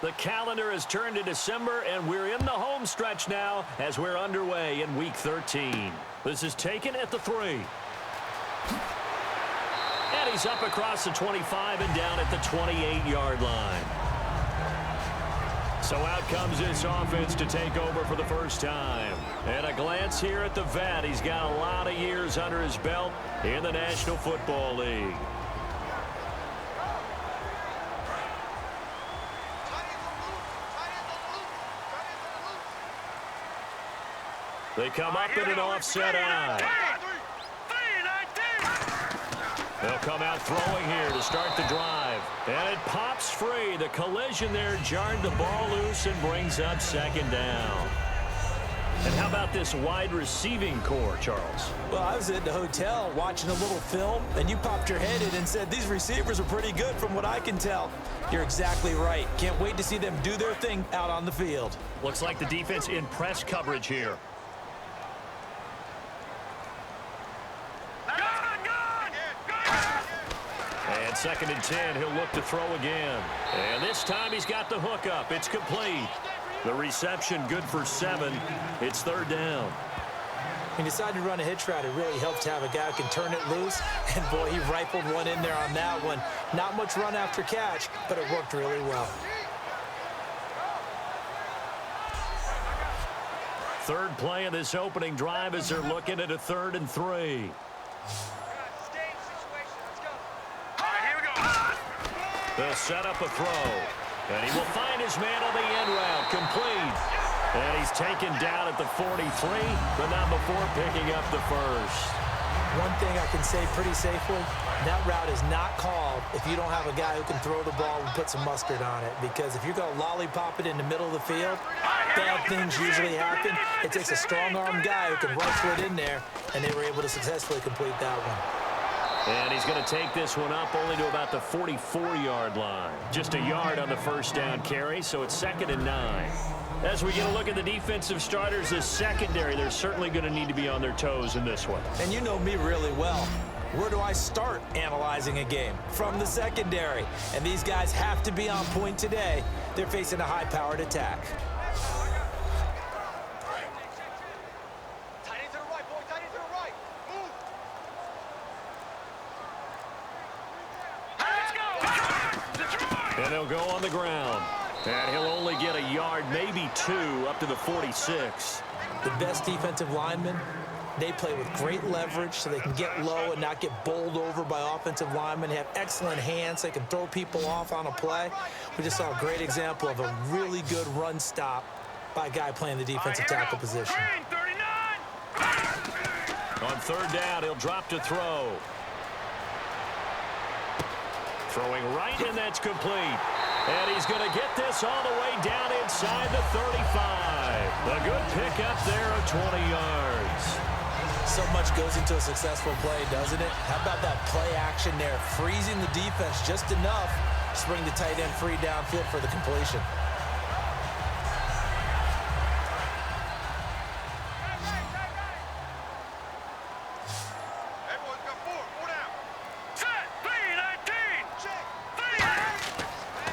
The calendar has turned to December, and we're in the home stretch now as we're underway in Week 13. This is taken at the 3. And he's up across the 25 and down at the 28-yard line. So out comes this offense to take over for the first time. And a glance here at the vet. He's got a lot of years under his belt in the National Football League. They come up in an offset eye. They'll come out throwing here to start the drive. And it pops free. The collision there jarred the ball loose and brings up second down. And how about this wide receiving core, Charles? Well, I was at the hotel watching a little film, and you popped your head in and said, these receivers are pretty good from what I can tell. You're exactly right. Can't wait to see them do their thing out on the field. Looks like the defense in press coverage here. And 2nd and 10, he'll look to throw again. And this time he's got the hook up. It's complete. The reception good for 7. It's 3rd down. He decided to run a hitch route. It really helps to have a guy who can turn it loose. And, boy, he rifled one in there on that one. Not much run after catch, but it worked really well. 3rd play of this opening drive as they're looking at a 3rd and 3. They'll set up a throw. And he will find his man on the end route. Complete. And he's taken down at the 43, but not before picking up the first. One thing I can say pretty safely, that route is not called if you don't have a guy who can throw the ball and put some mustard on it. Because if you're going to lollipop it in the middle of the field, bad things usually happen. It takes a strong-armed guy who can rifle it in there, and they were able to successfully complete that one. And he's going to take this one up only to about the 44-yard line. Just a yard on the first down carry, so it's 2nd and 9. As we get a look at the defensive starters, this secondary, they're certainly going to need to be on their toes in this one. And you know me really well. Where do I start analyzing a game? From the secondary. And these guys have to be on point today. They're facing a high-powered attack. And he'll go on the ground. And he'll only get a yard, maybe 2, up to the 46. The best defensive linemen, they play with great leverage so they can get low and not get bowled over by offensive linemen. They have excellent hands. They can throw people off on a play. We just saw a great example of a really good run stop by a guy playing the defensive tackle position. On 3rd down, he'll drop to throw. Throwing right, and that's complete. And he's going to get this all the way down inside the 35. A good pickup there of 20 yards. So much goes into a successful play, doesn't it? How about that play action there, freezing the defense just enough to bring the tight end free downfield for the completion.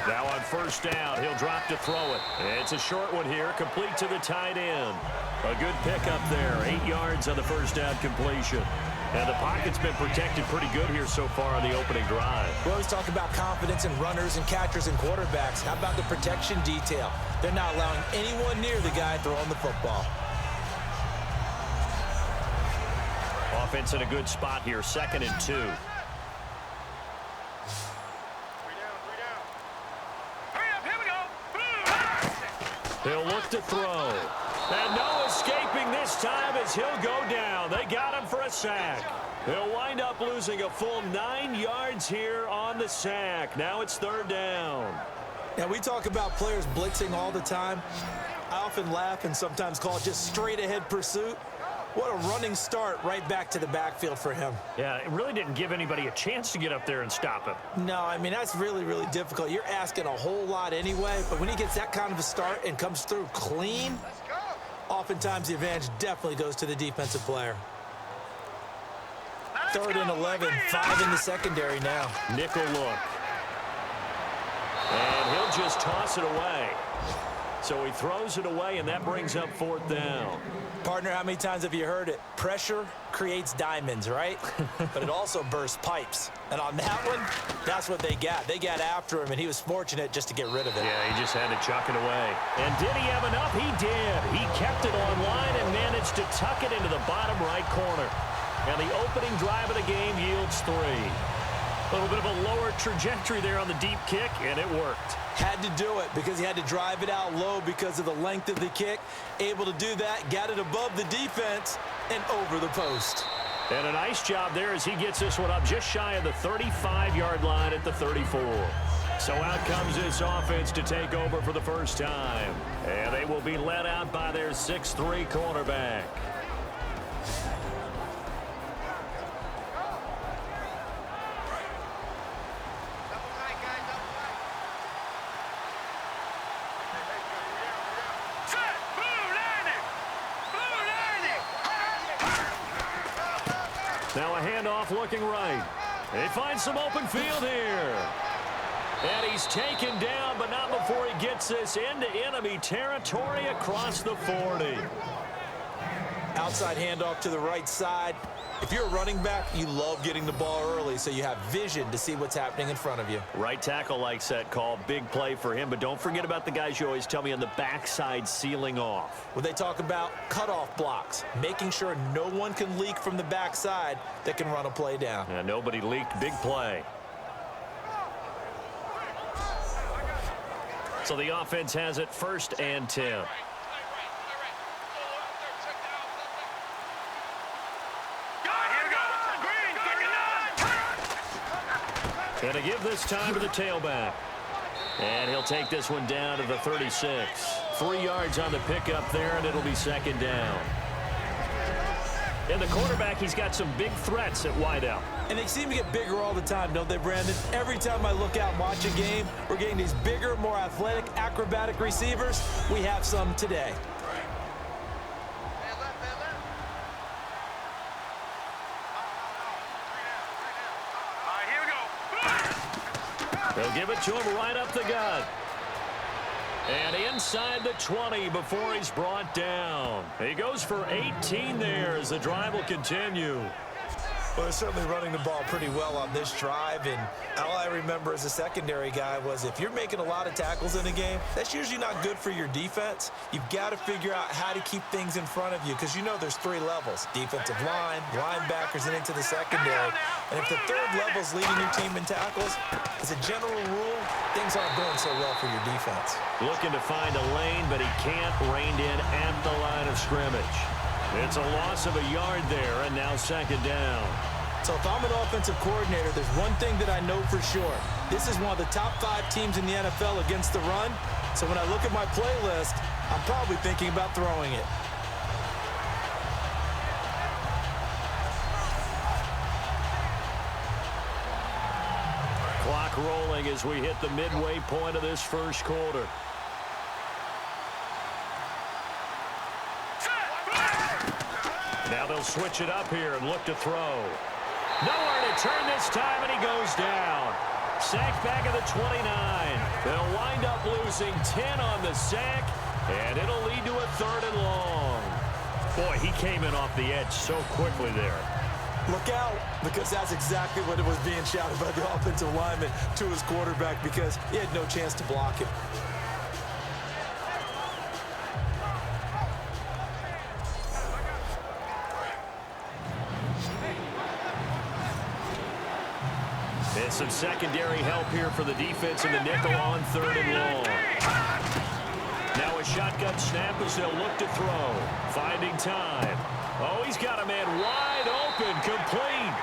Now on 1st down, he'll drop to throw it. It's a short one here, complete to the tight end. A good pickup there, 8 yards on the 1st down completion. And the pocket's been protected pretty good here so far on the opening drive. We always talk about confidence in runners and catchers and quarterbacks. How about the protection detail? They're not allowing anyone near the guy throwing the football. Offense in a good spot here, 2nd and 2. He'll look to throw. And no escaping this time as he'll go down. They got him for a sack. He'll wind up losing a full 9 yards here on the sack. Now it's 3rd down. Now, we talk about players blitzing all the time. I often laugh and sometimes call it just straight-ahead pursuit. What a running start right back to the backfield for him. Yeah, it really didn't give anybody a chance to get up there and stop him. No, I mean, that's really, really difficult. You're asking a whole lot anyway, but when he gets that kind of a start and comes through clean, oftentimes the advantage definitely goes to the defensive player. 3rd and 11, 5 in the secondary now. Nickel look. And he'll just toss it away. So he throws it away, and that brings up 4th down. Partner, how many times have you heard it? Pressure creates diamonds, right? But it also bursts pipes. And on that one, that's what they got. They got after him, and he was fortunate just to get rid of it. Yeah, he just had to chuck it away. And did he have enough? He did. He kept it on line and managed to tuck it into the bottom right corner. And the opening drive of the game yields 3. A little bit of a lower trajectory there on the deep kick, and it worked. Had to do it because he had to drive it out low because of the length of the kick. Able to do that, got it above the defense and over the post. And a nice job there as he gets this one up just shy of the 35-yard line at the 34. So out comes this offense to take over for the first time. And they will be led out by their 6'3" cornerback. Now a handoff looking right. They find some open field here. And he's taken down, but not before he gets this into enemy territory across the 40. Outside handoff to the right side. If you're a running back, you love getting the ball early so you have vision to see what's happening in front of you. Right tackle likes that call. Big play for him, but don't forget about the guys you always tell me on the backside sealing off. When they talk about cutoff blocks, making sure no one can leak from the backside that can run a play down. Yeah, nobody leaked. Big play. So the offense has it 1st and 10. And to give this time to the tailback. And he'll take this one down to the 36. 3 yards on the pickup there, and it'll be 2nd down. And the quarterback, he's got some big threats at wideout. And they seem to get bigger all the time, don't they, Brandon? Every time I look out and watch a game, we're getting these bigger, more athletic, acrobatic receivers. We have some today. They'll give it to him right up the gut. And inside the 20 before he's brought down. He goes for 18 there as the drive will continue. Well, they're certainly running the ball pretty well on this drive, and all I remember as a secondary guy was if you're making a lot of tackles in a game, that's usually not good for your defense. You've got to figure out how to keep things in front of you because you know there's 3 levels, defensive line, linebackers, and into the secondary. And if the 3rd level's leading your team in tackles, as a general rule, things aren't going so well for your defense. Looking to find a lane, but he can't rein in at the line of scrimmage. It's a loss of a yard there, and now 2nd down. So if I'm an offensive coordinator, there's one thing that I know for sure. This is one of the top 5 teams in the NFL against the run. So when I look at my playlist, I'm probably thinking about throwing it. Clock rolling as we hit the midway point of this first quarter. Now they'll switch it up here and look to throw. Nowhere to turn this time, and he goes down. Sacked back at the 29. They'll wind up losing 10 on the sack, and it'll lead to a 3rd and long. Boy, he came in off the edge so quickly there. Look out, because that's exactly what it was being shouted by the offensive lineman to his quarterback because he had no chance to block him. And some secondary help here for the defense in the nickel on 3rd and long. Now a shotgun snap as they'll look to throw. Finding time. Oh, he's got a man wide open, complete.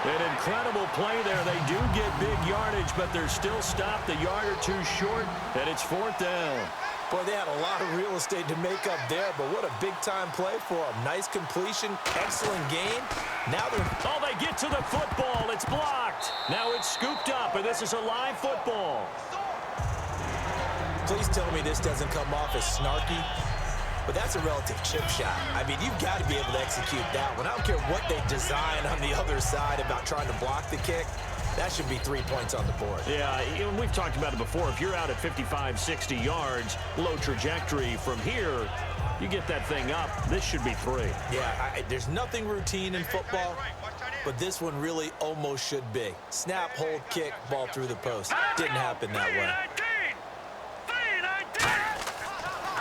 An incredible play there. They do get big yardage, but they're still stopped a yard or 2 short, and it's 4th down. Boy, they had a lot of real estate to make up there, but what a big-time play for them. Nice completion, excellent game. Now they're... Oh, they get to the football. It's blocked. Now it's scooped up, and this is a live football. Please tell me this doesn't come off as snarky, but that's a relative chip shot. I mean, you've got to be able to execute that one. I don't care what they design on the other side about trying to block the kick. That should be 3 points on the board. Yeah, and we've talked about it before. If you're out at 55, 60 yards, low trajectory from here, you get that thing up, this should be 3. Yeah, there's nothing routine in football, but this one really almost should be. Snap, hold, kick, ball through the post. Didn't happen that way.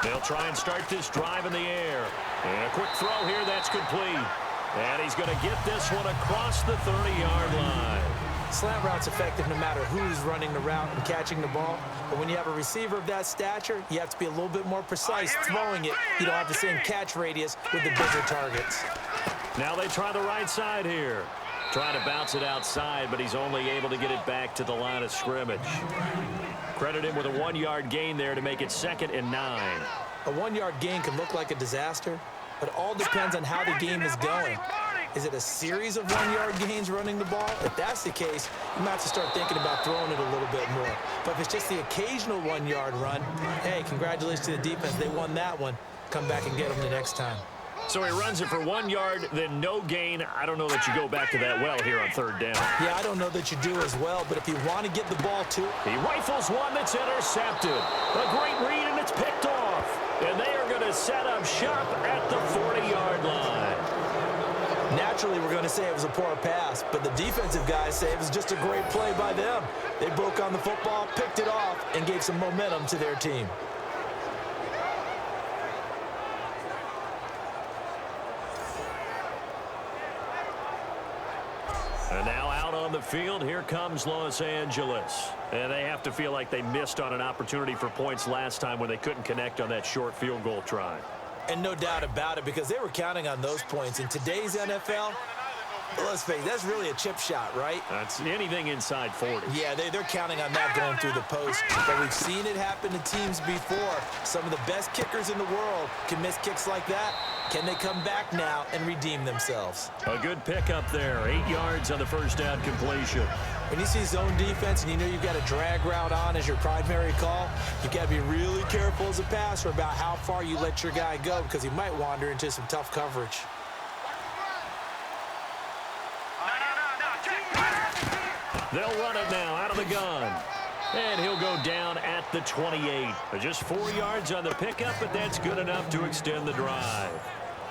They'll try and start this drive in the air. And a quick throw here, that's complete. And he's going to get this one across the 30-yard line. Slant route's effective no matter who's running the route and catching the ball. But when you have a receiver of that stature, you have to be a little bit more precise throwing it. You don't have the same catch radius with the bigger targets. Now they try the right side here. Trying to bounce it outside, but he's only able to get it back to the line of scrimmage. Credit him with a 1-yard gain there to make it 2nd and 9. A 1-yard gain can look like a disaster, but it all depends on how the game is going. Is it a series of 1-yard gains running the ball? If that's the case, you might have to start thinking about throwing it a little bit more. But if it's just the occasional 1-yard run, hey, congratulations to the defense. They won that one. Come back and get them the next time. So he runs it for 1 yard, then no gain. I don't know that you go back to that well here on 3rd down. Yeah, I don't know that you do as well, but if you want to get the ball to... He rifles one that's intercepted. A great read, and it's picked off. And they are going to set up shop at the 40-yard line. Naturally, we're going to say it was a poor pass, but the defensive guys say it was just a great play by them. They broke on the football, picked it off, and gave some momentum to their team. And now out on the field, here comes Los Angeles. And they have to feel like they missed on an opportunity for points last time when they couldn't connect on that short field goal try. And no doubt about it, because they were counting on those points. In today's NFL, let's face it, that's really a chip shot, right? That's anything inside 40. Yeah, they're counting on that going through the post. But we've seen it happen to teams before. Some of the best kickers in the world can miss kicks like that. Can they come back now and redeem themselves? A good pickup there. 8 yards on the 1st down completion. When you see zone defense and you know you've got a drag route on as your primary call, you've got to be really careful as a passer about how far you let your guy go because he might wander into some tough coverage. They'll run it now out of the gun. And he'll go down at the 28. Just 4 yards on the pickup, but that's good enough to extend the drive.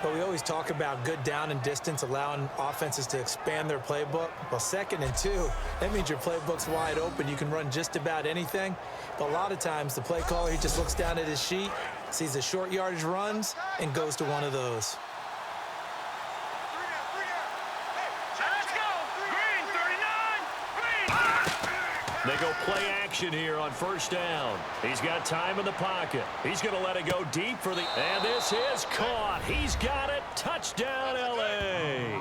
But we always talk about good down and distance, allowing offenses to expand their playbook. Well, 2nd and 2, that means your playbook's wide open. You can run just about anything. But a lot of times, the play caller, he just looks down at his sheet, sees the short yardage runs, and goes to one of those. They go play action here on 1st down. He's got time in the pocket. He's going to let it go deep for the... And this is caught. He's got it. Touchdown, L.A.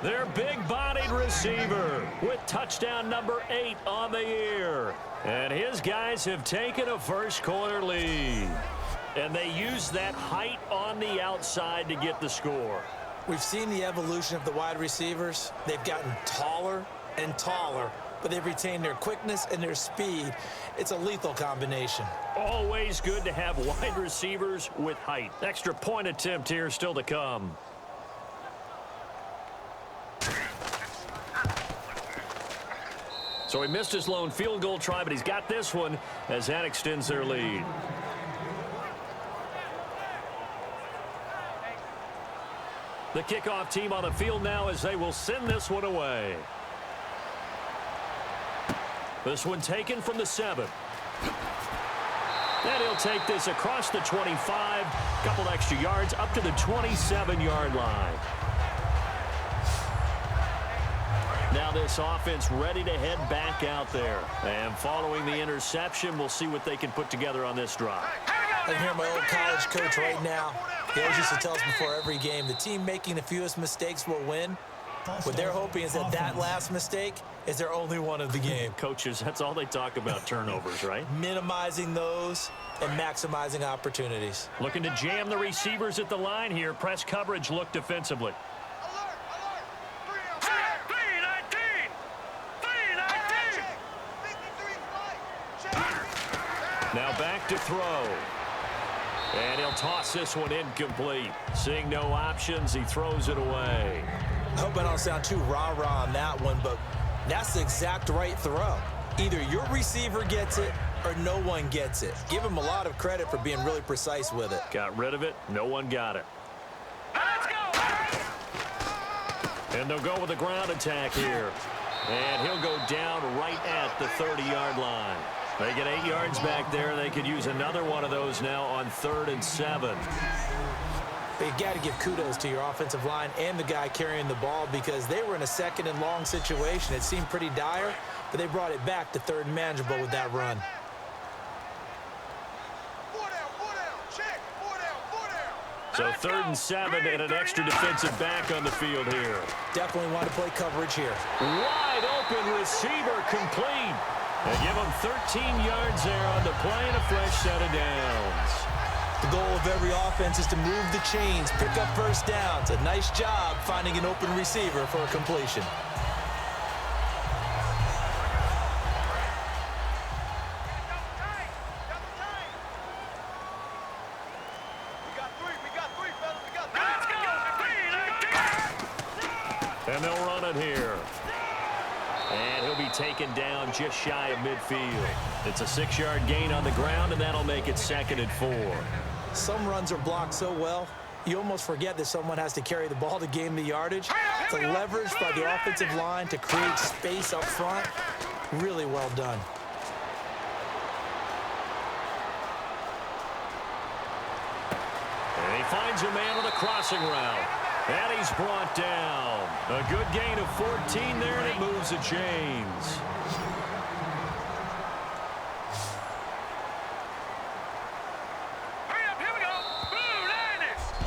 Their big-bodied receiver with touchdown number 8 on the year. And his guys have taken a first-quarter lead. And they use that height on the outside to get the score. We've seen the evolution of the wide receivers. They've gotten taller and taller, but they've retained their quickness and their speed. It's a lethal combination. Always good to have wide receivers with height. Extra point attempt here still to come. So he missed his lone field goal try, but he's got this one as that extends their lead. The kickoff team on the field now as they will send this one away. This one taken from the 7. And he'll take this across the 25, couple extra yards up to the 27-yard line. Now this offense ready to head back out there. And following the interception, we'll see what they can put together on this drive. I can hear my old college coach right now. He always used to tell us before every game, the team making the fewest mistakes will win. What they're hoping is that last mistake is their only one of the game. Coaches, that's all they talk about, turnovers, right? Minimizing those and maximizing opportunities. Looking to jam the receivers at the line here. Press coverage look defensively. Now back to throw. And he'll toss this one incomplete. Seeing no options, he throws it away. I hope I don't sound too rah-rah on that one, but That's the exact right throw. Either your receiver gets it or no one gets it. Give him a lot of credit for being really precise with it. Got rid of it. No one got it. Let's go! And they'll go with a ground attack here. And he'll go down right at the 30-yard line. They get 8 yards back there. They could use another one of those now on 3rd and 7. But you got to give kudos to your offensive line and the guy carrying the ball because they were in a 2nd and long situation. It seemed pretty dire, but they brought it back to 3rd and manageable with that run. So 3rd and 7 and an extra defensive back on the field here. Definitely want to play coverage here. Wide open receiver complete. And give him 13 yards there on the play and a fresh set of downs. The goal of every offense is to move the chains, pick up first downs. A nice job finding an open receiver for a completion. And they'll run it here. And he'll be taken down just shy of midfield. It's a 6-yard gain on the ground, and that'll make it 2nd and 4. Some runs are blocked so well, you almost forget that someone has to carry the ball to gain the yardage. The leverage by the offensive line to create space up front, really well done. And he finds a man on the crossing route. And he's brought down. A good gain of 14 there, and it moves the chains.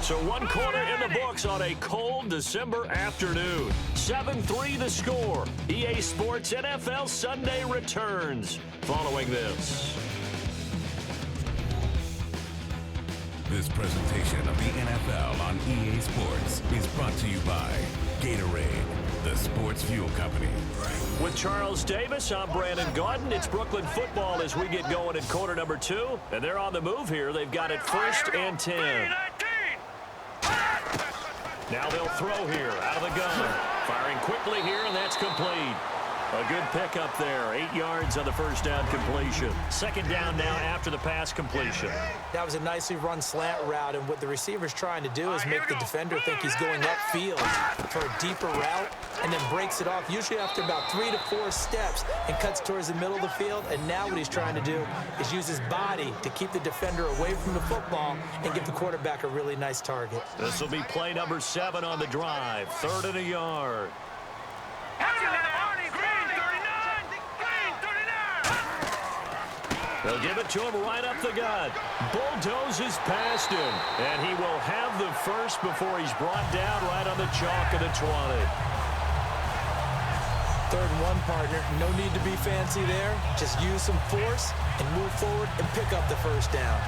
So 1 quarter in the books on a cold December afternoon. 7-3 the score. EA Sports NFL Sunday returns following this. This presentation of the NFL on EA Sports is brought to you by Gatorade, the sports fuel company. With Charles Davis, I'm Brandon Gaudin. It's Brooklyn football as we get going in quarter number 2. And they're on the move here. They've got it 1st and 10. Now they'll throw here out of the gun. Firing quickly here, and that's complete. A good pickup there. 8 yards on the first down completion. 2nd down now after the pass completion. That was a nicely run slant route, and what the receiver's trying to do is make the defender think he's going upfield for a deeper route and then breaks it off, usually after about 3 to 4 steps, and cuts towards the middle of the field. And now what he's trying to do is use his body to keep the defender away from the football and give the quarterback a really nice target. This will be play number 7 on the drive. 3rd and a yard. They'll give it to him right up the gut. Bulldozes past him. And he will have the first before he's brought down right on the chalk of the 20. 3rd and 1, partner. No need to be fancy there. Just use some force and move forward and pick up the first down.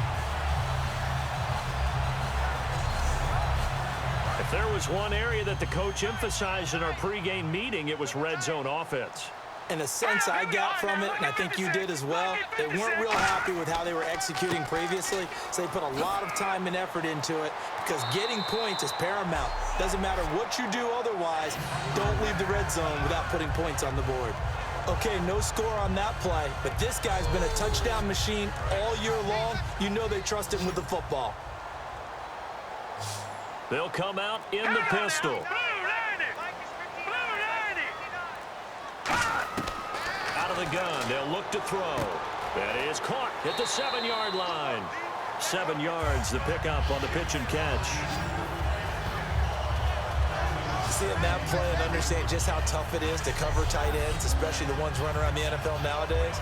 If there was one area that the coach emphasized in our pregame meeting, it was red zone offense. In a sense I got from it, and I think you did as well, they weren't real happy with how they were executing previously, so they put a lot of time and effort into it because getting points is paramount. Doesn't matter what you do otherwise, don't leave the red zone without putting points on the board. Okay, no score on that play, but this guy's been a touchdown machine all year long. You know they trust him with the football. They'll come out in the pistol. Out of the gun, they'll look to throw. That is caught at the 7-yard line. 7 yards, the pickup on the pitch and catch. Seeing that play and understand just how tough it is to cover tight ends, especially the ones running around the NFL nowadays,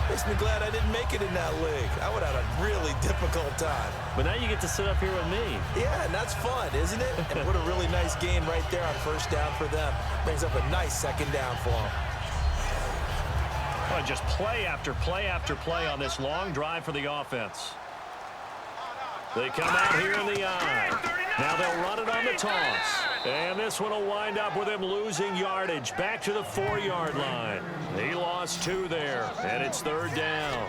makes me glad I didn't make it in that league. I would have had a really difficult time. But now you get to sit up here with me. Yeah, and that's fun, isn't it? And what a really nice gain right there on first down for them. Brings up a nice 2nd down for them. Oh, just play after play after play on this long drive for the offense. They come out here in the eye. Now they'll run it on the toss. And this one will wind up with him losing yardage back to the 4-yard line. He lost 2 there, and it's 3rd down.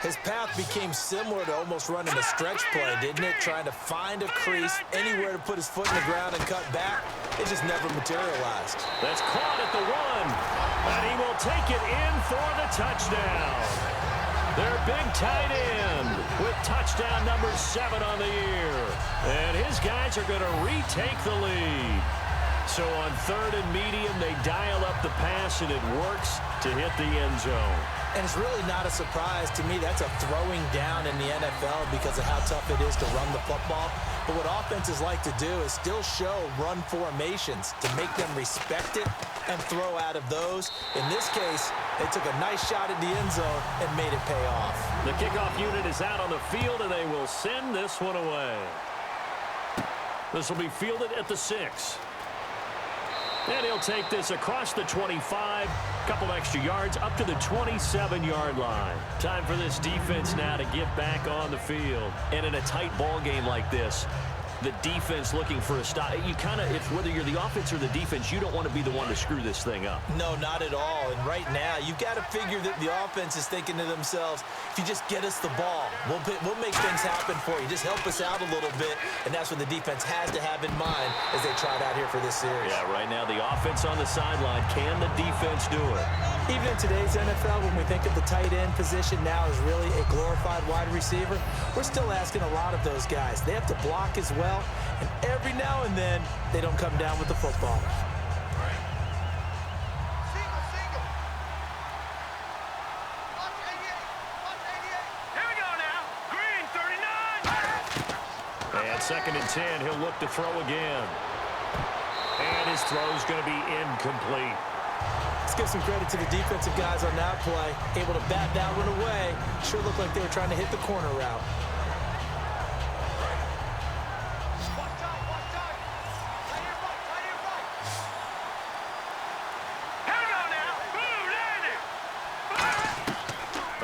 His path became similar to almost running a stretch play, didn't it? Trying to find a crease, anywhere to put his foot in the ground and cut back. it just never materialized. That's caught at the 1, and he will take it in for the touchdown. Their big tight end with touchdown number 7 on the year. And his guys are going to retake the lead. So on 3rd and medium, they dial up the pass, and it works to hit the end zone. And it's really not a surprise to me. That's a throwing down in the NFL because of how tough it is to run the football. But what offenses like to do is still show run formations to make them respect it and throw out of those. In this case, they took a nice shot at the end zone and made it pay off. The kickoff unit is out on the field, and they will send this one away. This will be fielded at the 6. And he'll take this across the 25, couple extra yards up to the 27-yard line. Time for this defense now to get back on the field. And in a tight ball game like this, the defense looking for a stop. You kind of, whether you're the offense or the defense, you don't want to be the one to screw this thing up. No, not at all. And right now, you've got to figure that the offense is thinking to themselves, if you just get us the ball, we'll make things happen for you. Just help us out a little bit. And that's what the defense has to have in mind as they try it out here for this series. Yeah, right now, the offense on the sideline. Can the defense do it? Even in today's NFL, when we think of the tight end position now as really a glorified wide receiver, we're still asking a lot of those guys. They have to block as well, and every now and then, they don't come down with the football. Here we go now. Green, 39. And 2nd and 10, he'll look to throw again. And his throw's going to be incomplete. Let's give some credit to the defensive guys on that play. Able to bat that one away. Sure looked like they were trying to hit the corner route. Here we go now. Boom, landed.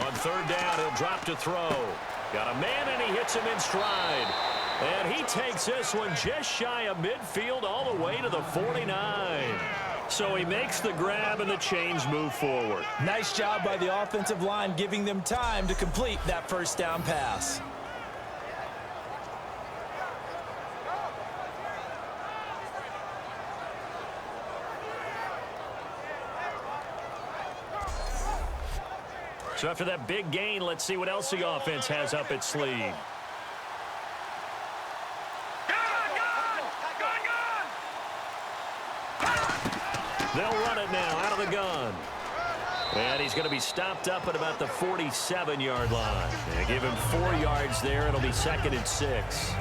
On 3rd down, he'll drop to throw. Got a man, and he hits him in stride. And he takes this one just shy of midfield all the way to the 49. So he makes the grab, and the chains move forward. Nice job by the offensive line, giving them time to complete that 1st down pass. So after that big gain, let's see what else the offense has up its sleeve. They'll run it now out of the gun. And he's going to be stopped up at about the 47-yard line. And give him 4 yards there. It'll be 2nd and 6.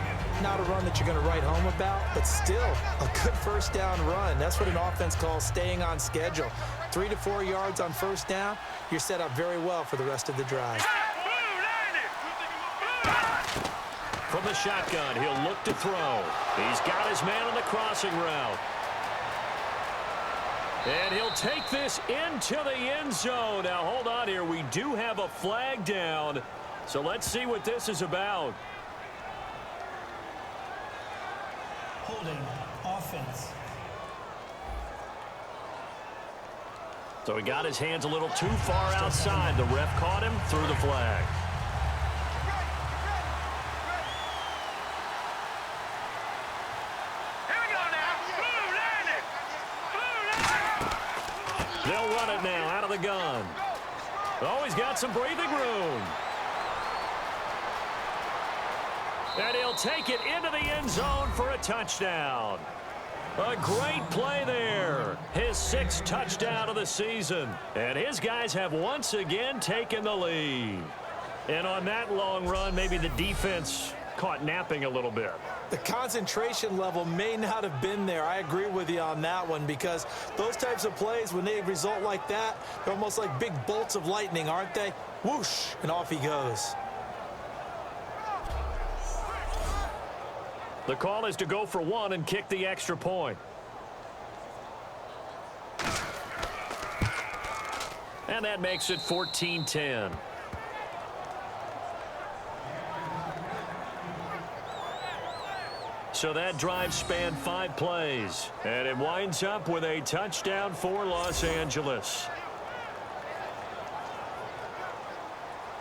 Not a run that you're going to write home about, but still a good 1st down run. That's what an offense calls staying on schedule. 3 to 4 yards on 1st down, you're set up very well for the rest of the drive. From the shotgun, he'll look to throw. He's got his man on the crossing route. And he'll take this into the end zone. Now, hold on here. We do have a flag down. So let's see what this is about. Holding offense. So he got his hands a little too far outside. The ref caught him, threw the flag. They'll run it now out of the gun. Oh, he's got some breathing room. And he'll take it into the end zone for a touchdown. A great play there. His 6th touchdown of the season. And his guys have once again taken the lead. And on that long run, maybe the defense caught napping a little bit. The concentration level may not have been there. I agree with you on that one, because those types of plays, when they result like that, they're almost like big bolts of lightning, aren't they? Whoosh, and off he goes. The call is to go for 1 and kick the extra point. And that makes it 14-10. So that drive spanned 5 plays. And it winds up with a touchdown for Los Angeles.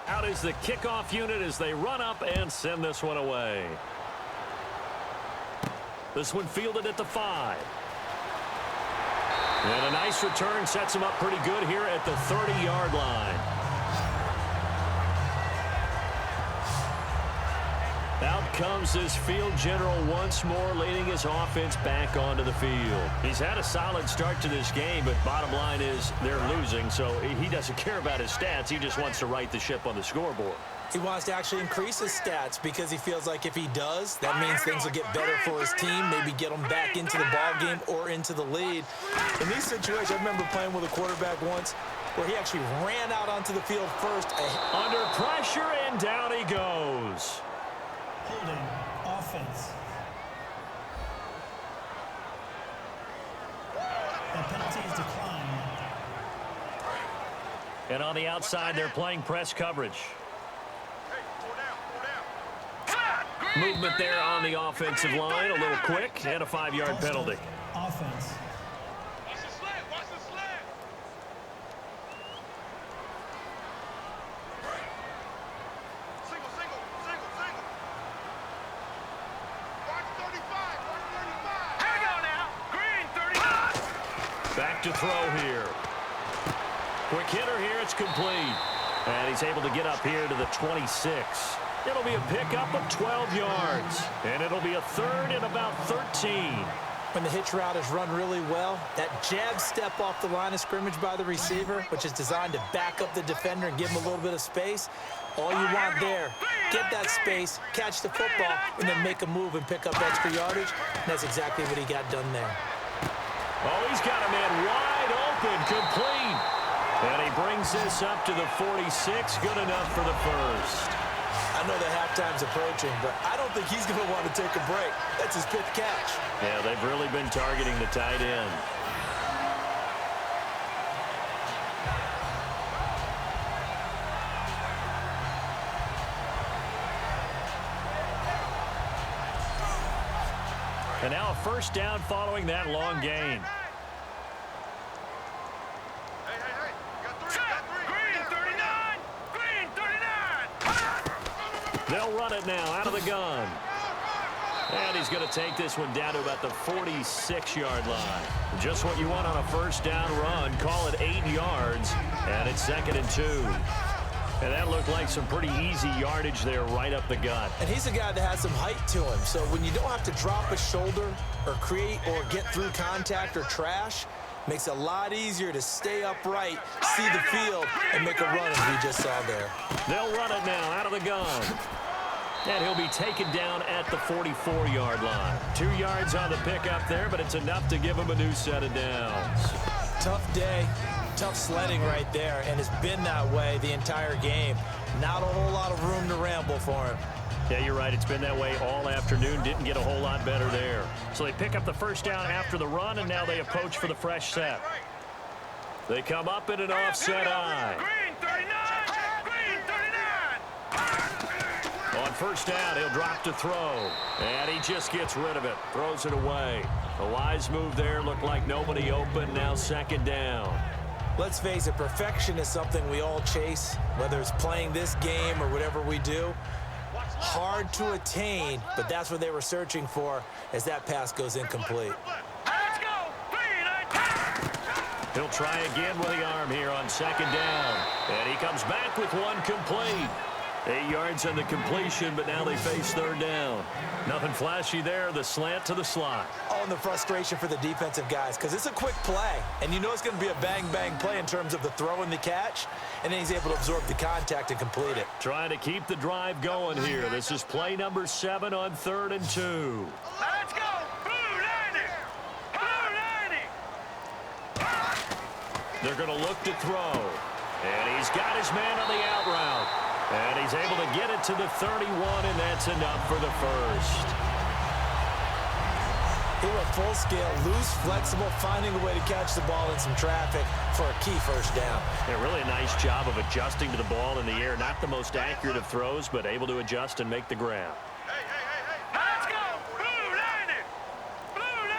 Out is the kickoff unit as they run up and send this one away. This one fielded at the 5. And a nice return sets him up pretty good here at the 30-yard line. Out comes this field general once more, leading his offense back onto the field. He's had a solid start to this game, but bottom line is they're losing, so he doesn't care about his stats. He just wants to right the ship on the scoreboard. He wants to actually increase his stats because he feels like if he does, that means things will get better for his team, maybe get them back into the ball game or into the lead. In these situations, I remember playing with a quarterback once where he actually ran out onto the field first. Under pressure, and down he goes. Holding offense. The penalty is declined. And on the outside, they're playing press coverage. Movement there on the offensive line, a little quick, and a 5-yard penalty. Offense. Watch the slant. Watch the slant. Single. Watch 35. Watch 35. Here we go now. Green 39. Back to throw here. Quick hitter here, it's complete. And he's able to get up here to the 26. It'll be a pickup of 12 yards. And it'll be a third and about 13. When the hitch route is run really well, that jab step off the line of scrimmage by the receiver, which is designed to back up the defender and give him a little bit of space, all you want there, get that space, catch the football, and then make a move and pick up extra yardage. And that's exactly what he got done there. Oh, he's got a man wide open, complete. And he brings this up to the 46, good enough for the first. I know that halftime's approaching, but I don't think he's going to want to take a break. That's his fifth catch. Yeah, they've really been targeting the tight end. And now a first down following that long gain. Hey. Got three. Green 39. Green 39. They'll run it now out of the gun. And he's going to take this one down to about the 46-yard line. Just what you want on a first down run. Call it 8 yards, and it's 2nd and 2. And that looked like some pretty easy yardage there right up the gut. And he's a guy that has some height to him, so when you don't have to drop a shoulder or create or get through contact or trash, makes it a lot easier to stay upright, see the field, and make a run as we just saw there. They'll run it now out of the gun. And he'll be taken down at the 44-yard line. 2 yards on the pickup there, but it's enough to give him a new set of downs. Tough day, tough sledding right there, and it's been that way the entire game. Not a whole lot of room to ramble for him. Yeah, you're right. It's been that way all afternoon. Didn't get a whole lot better there. So they pick up the first down after the run, and now they approach for the fresh set. They come up in an offset eye. Green 39. Green 39. On first down, he'll drop to throw. And he just gets rid of it. Throws it away. A wise move there. Looked like nobody open. Now 2nd down. Let's face it, perfection is something we all chase, whether it's playing this game or whatever we do. Hard to attain, but that's what they were searching for as that pass goes incomplete. Let's go. He'll try again with the arm here on 2nd down. And he comes back with one complete. 8 yards on the completion, but now they face 3rd down. Nothing flashy there. The slant to the slot. Oh, and the frustration for the defensive guys, because it's a quick play, and you know it's going to be a bang-bang play in terms of the throw and the catch, and then he's able to absorb the contact and complete it. Trying to keep the drive going here. This is play number 7 on 3rd and 2. Let's go. Blue 90. Blue 90. They're going to look to throw. And he's got his man on the out route. And he's able to get it to the 31, and that's enough for the first. He went full scale, loose, flexible, finding a way to catch the ball in some traffic for a key first down. Yeah, really a nice job of adjusting to the ball in the air. Not the most accurate of throws, but able to adjust and make the grab. Hey. Let's go. Blue 90. Blue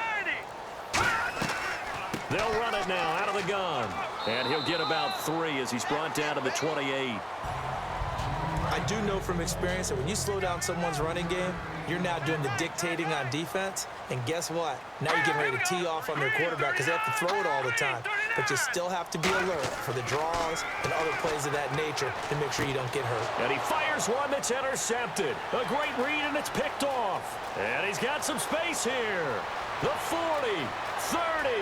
90. They'll run it now out of the gun. And he'll get about 3 as he's brought down to the 28. I do know from experience that when you slow down someone's running game, you're now doing the dictating on defense. And guess what? Now you're getting ready to tee off on their quarterback because they have to throw it all the time. But you still have to be alert for the draws and other plays of that nature to make sure you don't get hurt. And he fires one that's intercepted. A great read, and it's picked off. And he's got some space here. The 40, 30,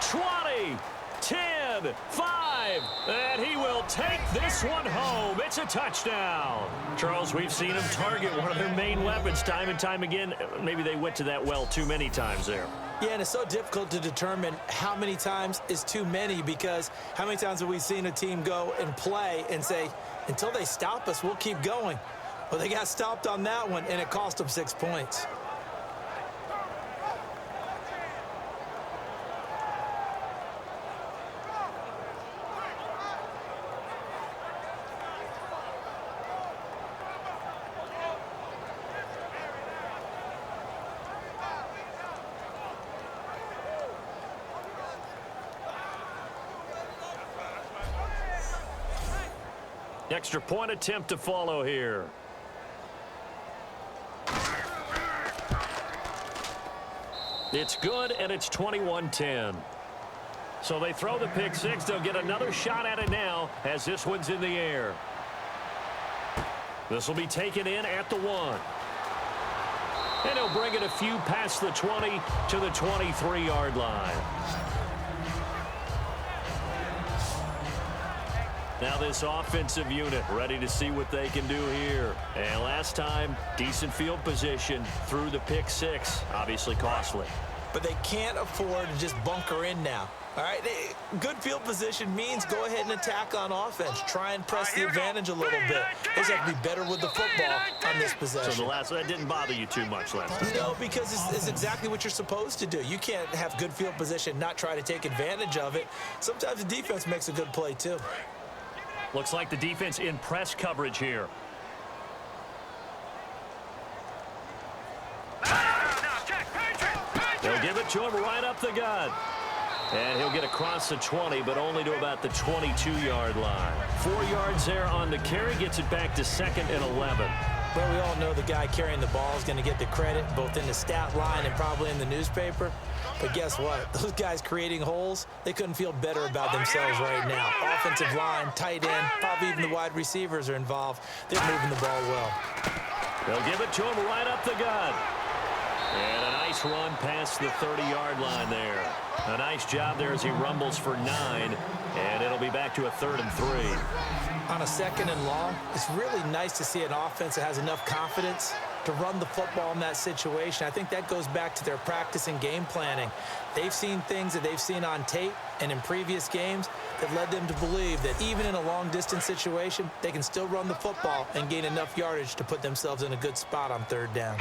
20, 10, 5, and he will take this one home. It's a touchdown. Charles, we've seen him target one of their main weapons time and time again. Maybe they went to that well too many times there. Yeah, and it's so difficult to determine how many times is too many because how many times have we seen a team go and play and say, until they stop us, we'll keep going. Well, they got stopped on that one, and it cost them 6 points. Extra point attempt to follow here. It's good, and it's 21-10. So they throw the pick six. They'll get another shot at it now as this one's in the air. This will be taken in at the 1. And he'll bring it a few past the 20 to the 23-yard line. Now this offensive unit ready to see what they can do here. And last time, decent field position through the pick six. Obviously costly. But they can't afford to just bunker in now. All right, good field position means go ahead and attack on offense. Try and press the advantage a little bit. They just have to be better with the football on this possession. So that didn't bother you too much last time? No, because it's exactly what you're supposed to do. You can't have good field position, not try to take advantage of it. Sometimes the defense makes a good play too. Looks like the defense in press coverage here. They'll give it to him right up the gut. And he'll get across the 20, but only to about the 22-yard line. 4 yards there on the carry, gets it back to 2nd and 11. Well, we all know the guy carrying the ball is going to get the credit, both in the stat line and probably in the newspaper. But guess what? Those guys creating holes, they couldn't feel better about themselves right now. Offensive line, tight end, probably even the wide receivers are involved. They're moving the ball well. They'll give it to him right up the gut. And a nice run past the 30-yard line there. A nice job there as he rumbles for 9. And it'll be back to a 3rd and 3. On a 2nd and long, it's really nice to see an offense that has enough confidence to run the football in that situation. I think that goes back to their practice and game planning. They've seen things that they've seen on tape and in previous games that led them to believe that even in a long-distance situation, they can still run the football and gain enough yardage to put themselves in a good spot on 3rd down.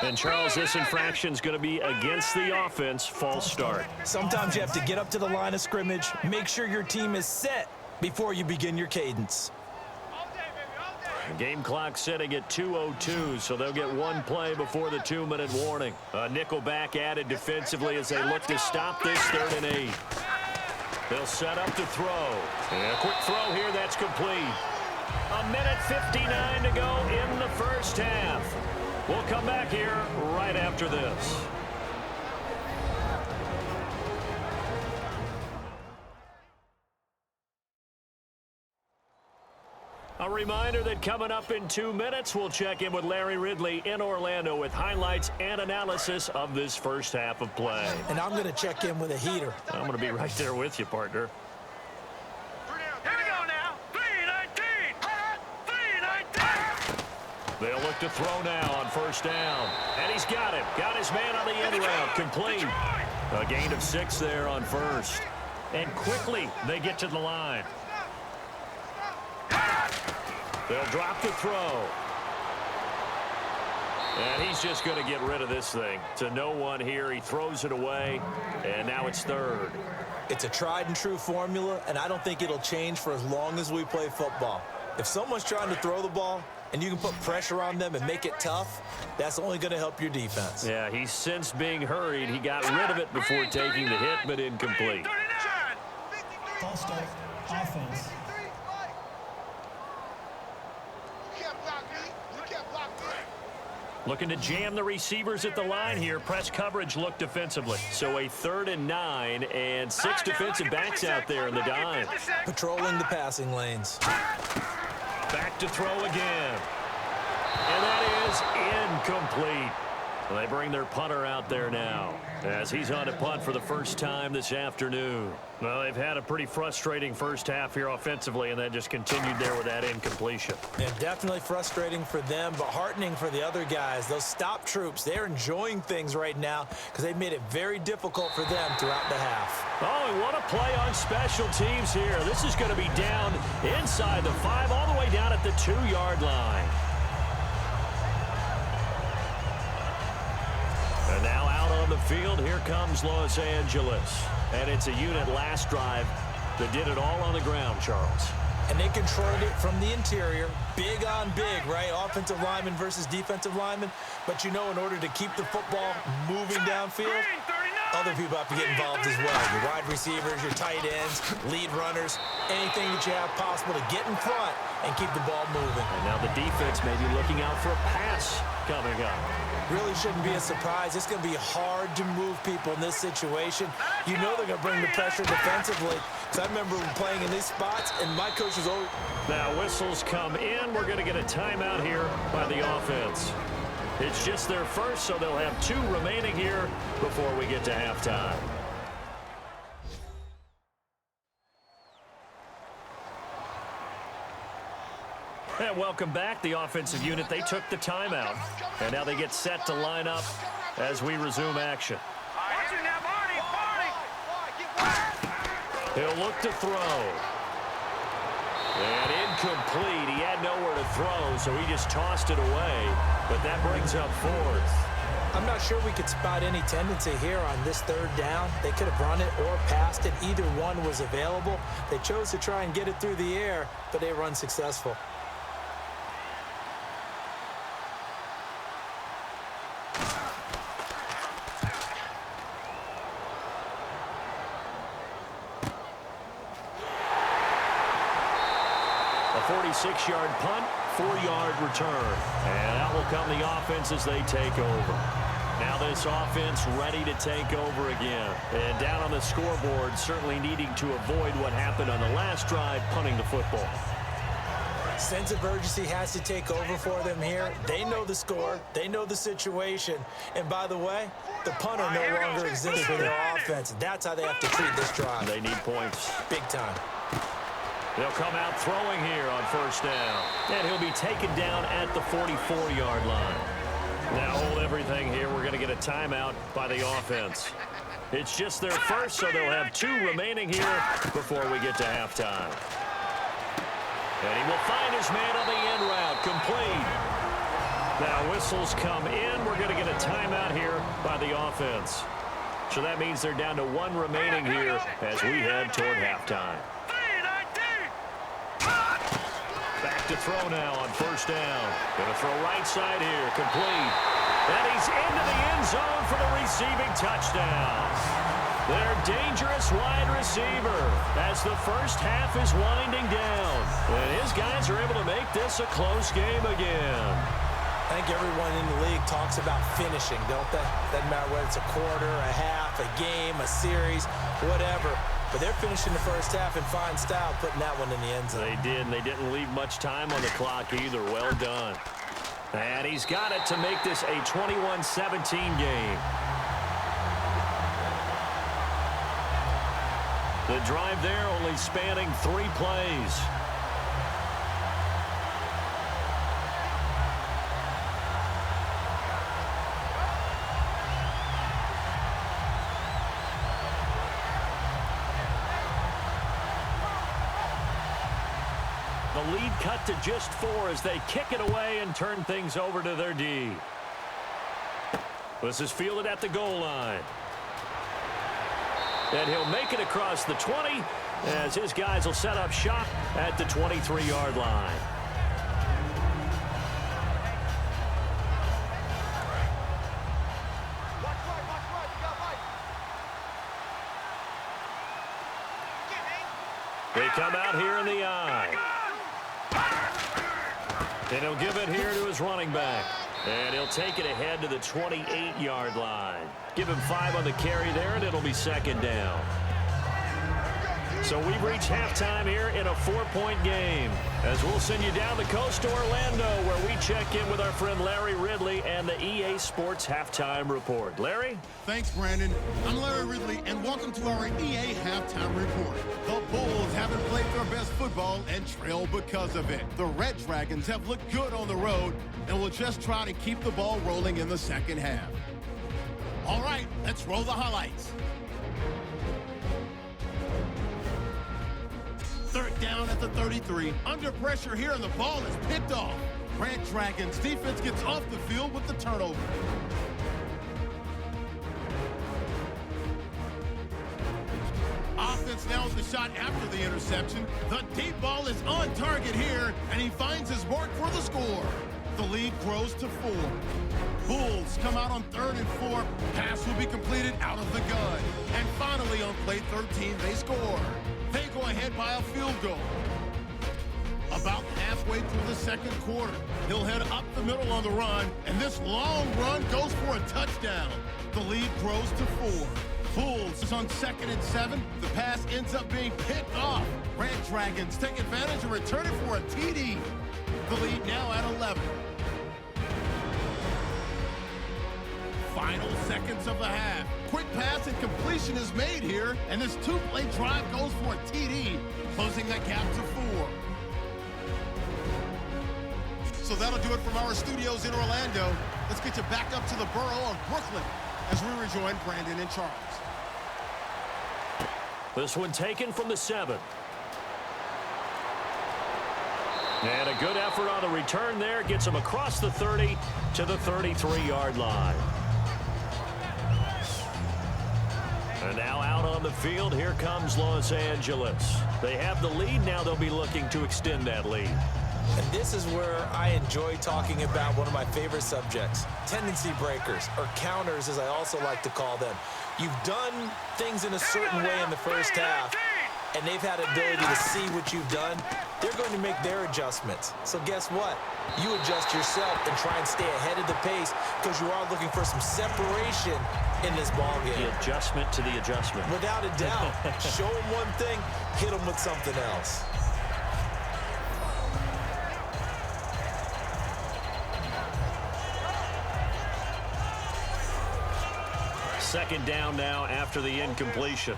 And, Charles, this infraction is going to be against the offense. False start. Sometimes you have to get up to the line of scrimmage, make sure your team is set before you begin your cadence. Game clock setting at 2:02, so they'll get one play before the 2-minute warning. A nickel back added defensively as they look to stop this 3rd and 8. They'll set up to throw. And a quick throw here, that's complete. 1:59 to go in the first half. We'll come back here right after this. A reminder that coming up in 2 minutes, we'll check in with Larry Ridley in Orlando with highlights and analysis of this first half of play. And I'm going to check in with a heater. I'm going to be right there with you, partner. Here we go now. 3-19. 3-19. They'll look to throw now on 1st down. And he's got him. Got his man on the end route. Complete. A gain of 6 there on 1st. And quickly, they get to the line. They'll drop the throw. And he's just going to get rid of this thing. To no one here. He throws it away. And now it's 3rd. It's a tried and true formula, and I don't think it'll change for as long as we play football. If someone's trying to throw the ball and you can put pressure on them and make it tough, that's only going to help your defense. Yeah, he sensed being hurried. He got rid of it before taking the hit, but incomplete. False start, offense. Looking to jam the receivers at the line here. Press coverage look defensively. So a 3rd and 9 and 6 defensive backs out there in the dime. Patrolling the passing lanes. Back to throw again. And that is incomplete. They bring their punter out there now as he's on a punt for the first time this afternoon. Well, they've had a pretty frustrating first half here offensively, and then just continued there with that incompletion. Yeah, definitely frustrating for them, but heartening for the other guys. Those stop troops, they're enjoying things right now because they've made it very difficult for them throughout the half. Oh, and what a play on special teams here. This is going to be down inside the 5, all the way down at the 2-yard line. And now out on the field, here comes Los Angeles. And it's a unit last drive that did it all on the ground, Charles. And they controlled it from the interior, big on big, right? Offensive lineman versus defensive lineman. But you know, in order to keep the football moving downfield, other people have to get involved as well. Your wide receivers, your tight ends, lead runners, anything that you have possible to get in front and keep the ball moving. And now the defense may be looking out for a pass coming up. Really shouldn't be a surprise. It's going to be hard to move people in this situation. You know they're going to bring the pressure defensively. Because I remember playing in these spots, and my coach was always... Now whistles come in. We're going to get a timeout here by the offense. It's just their first, so they'll have 2 remaining here before we get to halftime. And welcome back, the offensive unit. They took the timeout, and now they get set to line up as we resume action. He'll look to throw. And incomplete. He had nowhere to throw, so he just tossed it away. But that brings up 4th. I'm not sure we could spot any tendency here on this 3rd down. They could have run it or passed it. Either one was available. They chose to try and get it through the air, but they were unsuccessful. A 46-yard punt, 4-yard return. And out will come the offense as they take over. Now this offense ready to take over again. And down on the scoreboard, certainly needing to avoid what happened on the last drive, punting the football. Sense of urgency has to take over for them here. They know the score. They know the situation. And by the way, the punter no longer exists for their offense. That's how they have to treat this drive. They need points. Big time. They'll come out throwing here on 1st down. And he'll be taken down at the 44-yard line. Now hold everything here. We're going to get a timeout by the offense. It's just their first, so they'll have 2 remaining here before we get to halftime. And he will find his man on the end route, complete. Now whistles come in. We're going to get a timeout here by the offense. So that means they're down to 1 remaining here as we head toward halftime. Back to throw now on 1st down. Going to throw right side here, complete. And he's into the end zone for the receiving touchdown. Their dangerous wide receiver as the first half is winding down. And his guys are able to make this a close game again. I think everyone in the league talks about finishing, don't they? Doesn't matter whether it's a quarter, a half, a game, a series, whatever. But they're finishing the first half in fine style, putting that one in the end zone. They did, and they didn't leave much time on the clock either. Well done. And he's got it to make this a 21-17 game. The drive there only spanning 3 plays. The lead cut to just 4 as they kick it away and turn things over to their D. This is fielded at the goal line. And he'll make it across the 20 as his guys will set up shop at the 23-yard line. They come out here in the eye. And he'll give it here to his running back. And he'll take it ahead to the 28-yard line. Give him 5 on the carry there, and it'll be second down. So we've reached halftime here in a 4-point game, as we'll send you down the coast to Orlando, where we check in with our friend Larry Ridley and the EA Sports Halftime Report. Larry? Thanks, Brandon. I'm Larry Ridley, and welcome to our EA Halftime Report. The Bulls haven't played their best football and trail because of it. The Red Dragons have looked good on the road and will just try to keep the ball rolling in the second half. All right, let's roll the highlights. Third down at the 33. Under pressure here, and the ball is picked off. Red Dragons defense gets off the field with the turnover. Offense now with the shot after the interception. The deep ball is on target here, and he finds his mark for the score. The lead grows to 4. Bulls come out on 3rd and 4. Pass will be completed out of the gun. And finally on play 13, they score. They go ahead by a field goal. About halfway through the second quarter, he'll head up the middle on the run, and this long run goes for a touchdown. The lead grows to 4. Bulls is on 2nd and 7. The pass ends up being picked off. Red Dragons take advantage and return it for a TD. The lead now at 11. Final seconds of the half. Quick pass and completion is made here, and this 2-play drive goes for a TD, closing that gap to 4. So that'll do it from our studios in Orlando. Let's get you back up to the borough of Brooklyn as we rejoin Brandon and Charles. This one taken from the 7. And a good effort on the return there. Gets him across the 30 to the 33-yard line. And now out on the field, here comes Los Angeles. They have the lead. Now they'll be looking to extend that lead. And this is where I enjoy talking about one of my favorite subjects, tendency breakers, or counters as I also like to call them. You've done things in a certain way in the first half, and they've had the ability to see what you've done. They're going to make their adjustments. So guess what? You adjust yourself and try and stay ahead of the pace, because you are looking for some separation in this ball game. The adjustment to the adjustment. Without a doubt. Show them one thing, hit them with something else. Second down now after the incompletion.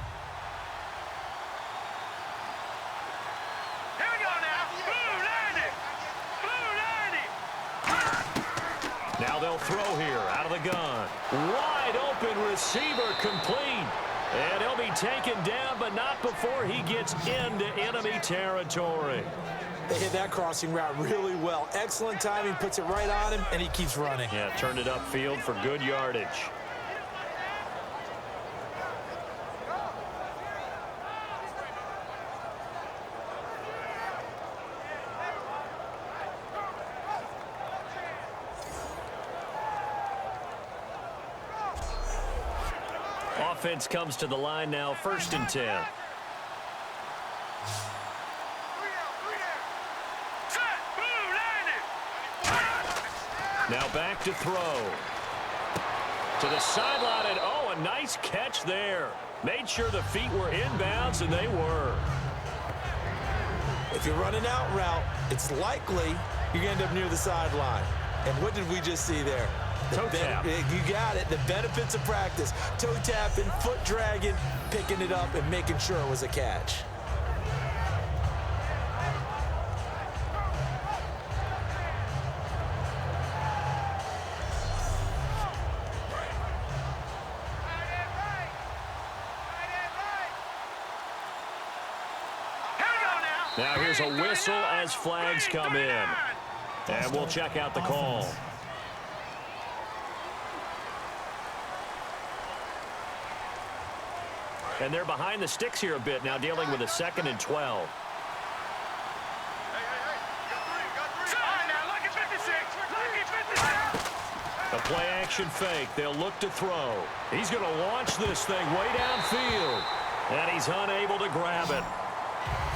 Here we go now. Blue 90. Now they'll throw here out of the gun. Wide open receiver complete. And he'll be taken down, but not before he gets into enemy territory. They hit that crossing route really well. Excellent timing, puts it right on him, and he keeps running. Yeah, turned it upfield for good yardage. Offense comes to the line now, 1st and 10. Now back to throw. To the sideline, and oh, a nice catch there. Made sure the feet were inbounds, and they were. If you're running out route, it's likely you're going to end up near the sideline. And what did we just see there? Toe tap. You got it. The benefits of practice. Toe tapping, foot dragging, picking it up, and making sure it was a catch. Now here's a whistle as flags come in. And we'll check out the call. And they're behind the sticks here a bit now, dealing with a 2nd and 12. A play-action fake. They'll look to throw. He's going to launch this thing way downfield. And he's unable to grab it.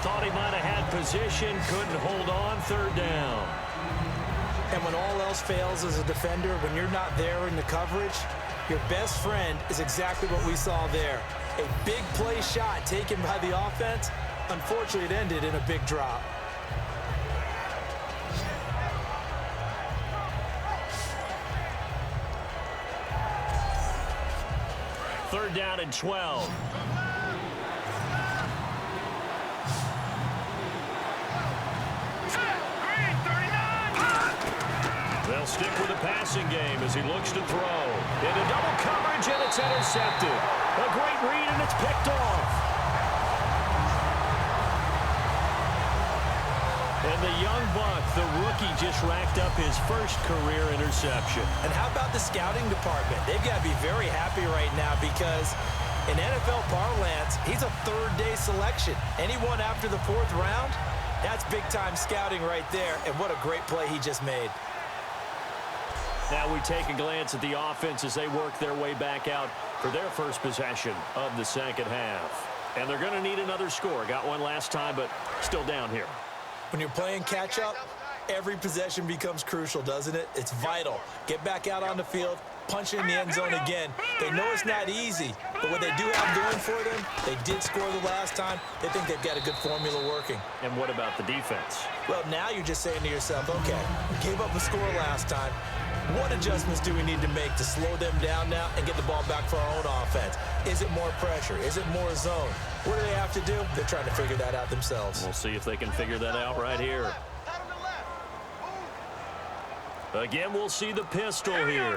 Thought he might have had position. Couldn't hold on. 3rd down. And when all else fails as a defender, when you're not there in the coverage, your best friend is exactly what we saw there. A big play shot taken by the offense. Unfortunately, it ended in a big drop. Third down and 12. They'll stick with the passing game as he looks to throw. Into double coverage, and it's intercepted. A great read, and it's picked off. And the young buck, the rookie, just racked up his first career interception. And how about the scouting department? They've got to be very happy right now because in NFL parlance, he's a third-day selection. Anyone after the fourth round, that's big-time scouting right there. And what a great play he just made. Now we take a glance at the offense as they work their way back out for their first possession of the second half. And they're going to need another score. Got one last time, but still down here. When you're playing catch-up, every possession becomes crucial, doesn't it? It's vital. Get back out on the field, punch in the end zone again. They know it's not easy, but what they do have going for them, they did score the last time. They think they've got a good formula working. And what about the defense? Well, now you're just saying to yourself, okay, gave up a score last time. What adjustments do we need to make to slow them down now and get the ball back for our own offense? Is it more pressure? Is it more zone? What do they have to do? They're trying to figure that out themselves. We'll see if they can figure that out right here. Again, we'll see the pistol here.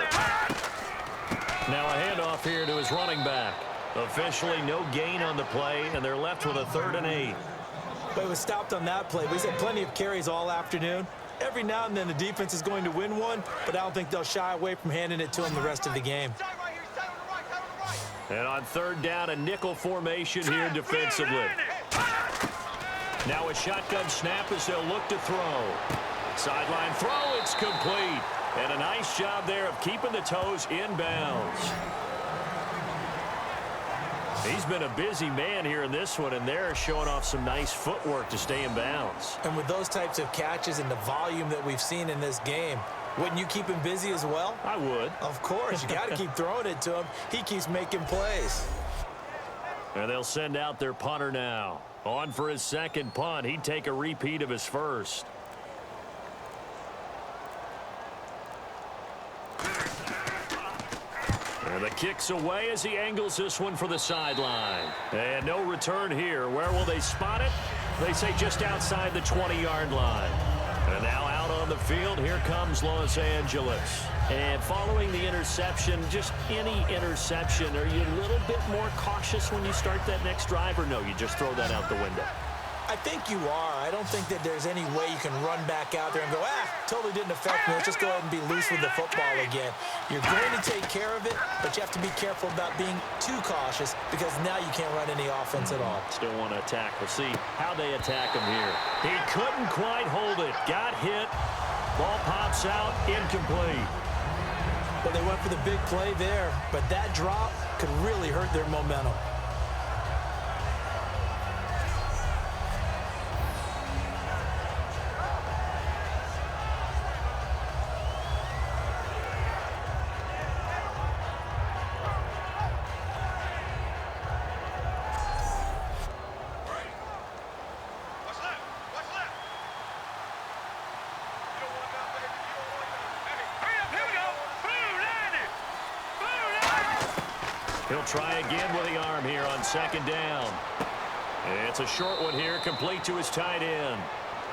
Now a handoff here to his running back. Officially no gain on the play, and they're left with a 3rd and 8. But it was stopped on that play. We've had plenty of carries all afternoon. Every now and then the defense is going to win one, but I don't think they'll shy away from handing it to them the rest of the game. And on 3rd down, a nickel formation here defensively. Now a shotgun snap as they'll look to throw. Sideline throw, it's complete. And a nice job there of keeping the toes in bounds. He's been a busy man here in this one, and they're showing off some nice footwork to stay in bounds. And with those types of catches and the volume that we've seen in this game, wouldn't you keep him busy as well? I would. Of course. You got to keep throwing it to him. He keeps making plays. And they'll send out their punter now. On for his second punt. He'd take a repeat of his first. And the kick's away as he angles this one for the sideline. And no return here. Where will they spot it? They say just outside the 20-yard line. And now out on the field, here comes Los Angeles. And following the interception, just any interception, are you a little bit more cautious when you start that next drive, or no, you just throw that out the window? I think you are. I don't think that there's any way you can run back out there and go, totally didn't affect me. Let's just go ahead and be loose with the football again. You're going to take care of it, but you have to be careful about being too cautious because now you can't run any offense at all. Still want to attack. We'll see how they attack him here. He couldn't quite hold it. Got hit. Ball pops out. Incomplete. Well, they went for the big play there, but that drop could really hurt their momentum. He'll try again with the arm here on 2nd down. It's a short one here, complete to his tight end.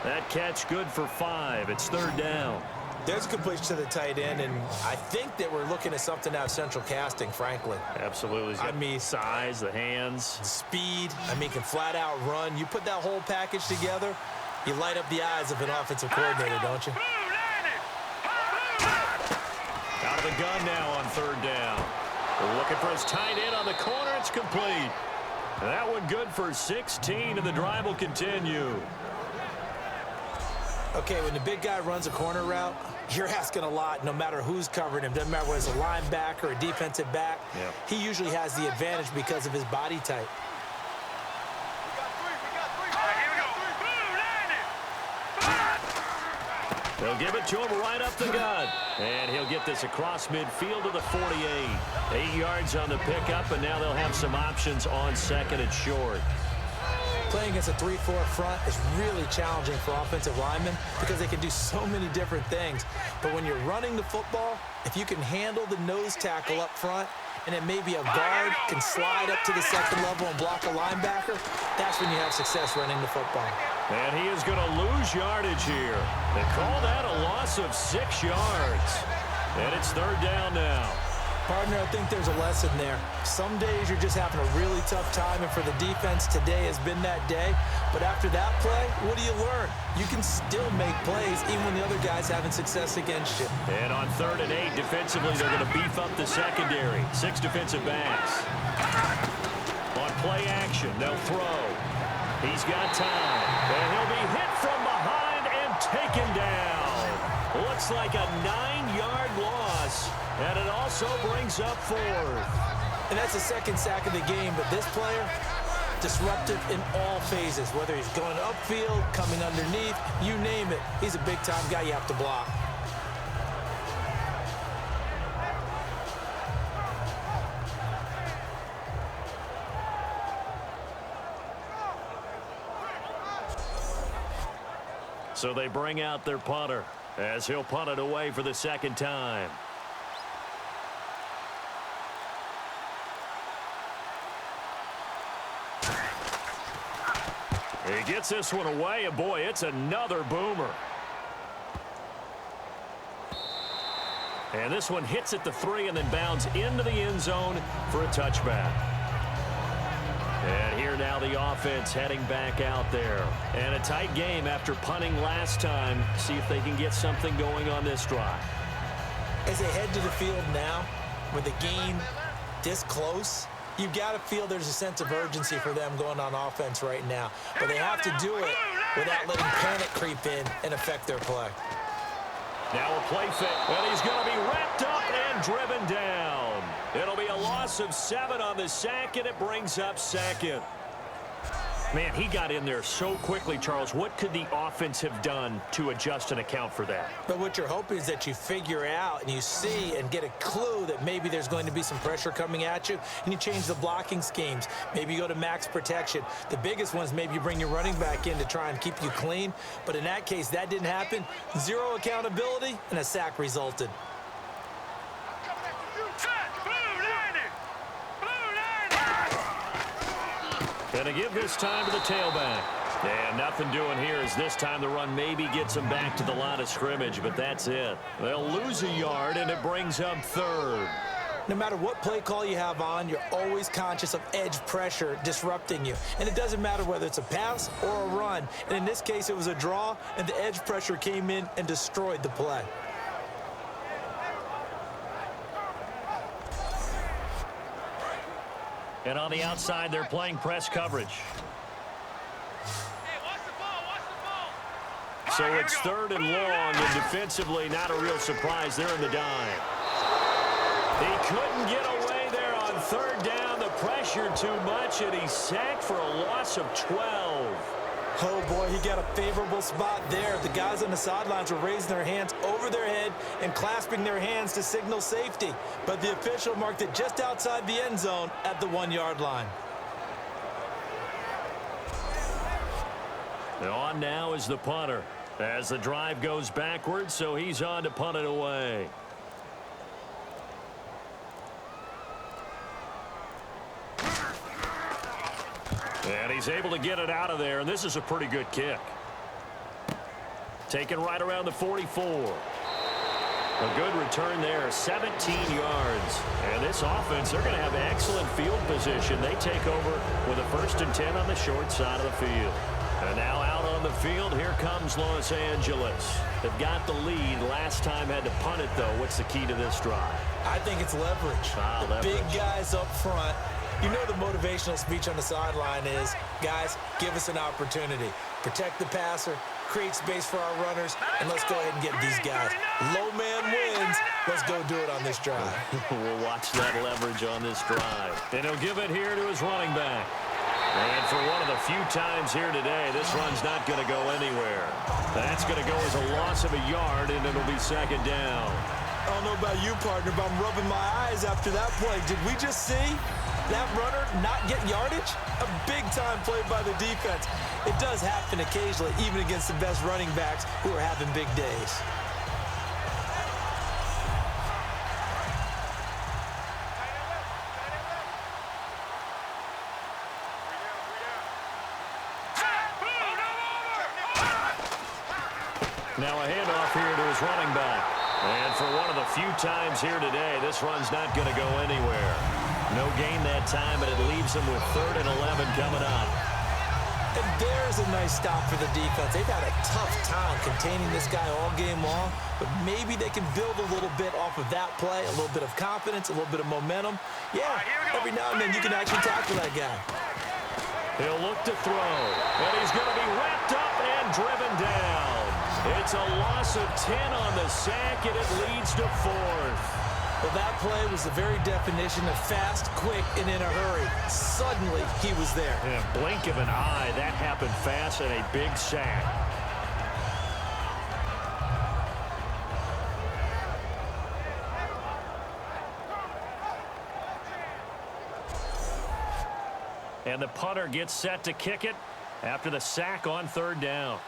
That catch good for 5. It's 3rd down. There's a completion to the tight end, and I think that we're looking at something out of central casting, frankly. Absolutely. I mean, size, the hands. Speed. I mean, can flat out run. You put that whole package together, you light up the eyes of an offensive coordinator, don't you? Out of the gun now on 3rd down. Looking for his tight end on the corner. It's complete. That one good for 16, and the drive will continue. Okay, when the big guy runs a corner route, you're asking a lot no matter who's covering him. Doesn't matter whether it's a linebacker or a defensive back. Yep. He usually has the advantage because of his body type. They'll give it to him right up the gut. And he'll get this across midfield to the 48. 8 yards on the pickup, and now they'll have some options on second and short. Playing against a 3-4 front is really challenging for offensive linemen because they can do so many different things. But when you're running the football, if you can handle the nose tackle up front, and then maybe a guard can slide up to the second level and block a linebacker, that's when you have success running the football. And he is going to lose yardage here. They call that a loss of 6 yards. And it's third down now. Partner, I think there's a lesson there. Some days you're just having a really tough time, and for the defense, today has been that day. But after that play, what do you learn? You can still make plays even when the other guy's having success against you. And on 3rd and 8, defensively, they're going to beef up the secondary. 6 defensive backs. On play action, they'll throw. He's got time. And he'll be hit from behind and taken down. Looks like a 9-yard loss. And it also brings up 4th. And that's the second sack of the game, but this player, disruptive in all phases, whether he's going upfield, coming underneath, you name it. He's a big-time guy you have to block. So they bring out their punter as he'll punt it away for the second time. He gets this one away, and boy, it's another boomer. And this one hits at the 3 and then bounds into the end zone for a touchback. And here now the offense heading back out there. And a tight game after punting last time. See if they can get something going on this drive. As they head to the field now, with the game this close, you've got to feel there's a sense of urgency for them going on offense right now. But they have to do it without letting panic creep in and affect their play. Now a play fit, and he's going to be wrapped up and driven down. It'll be a loss of 7 on the sack, and it brings up second. Man, he got in there so quickly, Charles. What could the offense have done to adjust and account for that? But what you're hoping is that you figure out and you see and get a clue that maybe there's going to be some pressure coming at you, and you change the blocking schemes. Maybe you go to max protection. The biggest one is maybe you bring your running back in to try and keep you clean. But in that case, that didn't happen. 0 accountability, and a sack resulted. Gonna give this time to the tailback. And nothing doing here as this time the run maybe gets them back to the line of scrimmage, but that's it. They'll lose a yard, and it brings up 3rd. No matter what play call you have on, you're always conscious of edge pressure disrupting you. And it doesn't matter whether it's a pass or a run. And in this case, it was a draw, and the edge pressure came in and destroyed the play. And on the outside, they're playing press coverage. So it's 3rd and long, and defensively, not a real surprise. They're in the dime. He couldn't get away there on 3rd down. The pressure too much, and he's sacked for a loss of 12. Oh, boy, he got a favorable spot there. The guys on the sidelines were raising their hands over their head and clasping their hands to signal safety. But the official marked it just outside the end zone at the 1-yard line. On now is the punter as the drive goes backwards, so he's on to punt it away. And he's able to get it out of there, and this is a pretty good kick. Taken right around the 44. A good return there, 17 yards. And this offense, they're going to have excellent field position. They take over with a 1st and 10 on the short side of the field. And now out on the field, here comes Los Angeles. They've got the lead. Last time had to punt it, though. What's the key to this drive? I think it's leverage. The big guys up front. You know the motivational speech on the sideline is, guys, give us an opportunity. Protect the passer, create space for our runners, and let's go ahead and get these guys. Low man wins. Let's go do it on this drive. We'll watch that leverage on this drive. And he'll give it here to his running back. And for one of the few times here today, this run's not going to go anywhere. That's going to go as a loss of a yard, and it'll be second down. I don't know about you, partner, but I'm rubbing my eyes after that play. Did we just see that runner not get yardage? A big-time play by the defense. It does happen occasionally, even against the best running backs who are having big days. Now a handoff here to his running back. And for one of the few times here today, this run's not going to go anywhere. No gain that time, and it leaves them with 3rd and 11 coming up. And there's a nice stop for the defense. They've had a tough time containing this guy all game long, but maybe they can build a little bit off of that play, a little bit of confidence, a little bit of momentum. Yeah, every now and then you can actually tackle that guy. He'll look to throw, and he's going to be wrapped up and driven down. It's a loss of 10 on the sack, and it leads to 4th. Well, that play was the very definition of fast, quick, and in a hurry. Suddenly, he was there. In a blink of an eye, that happened fast, and a big sack. And the punter gets set to kick it after the sack on 3rd down.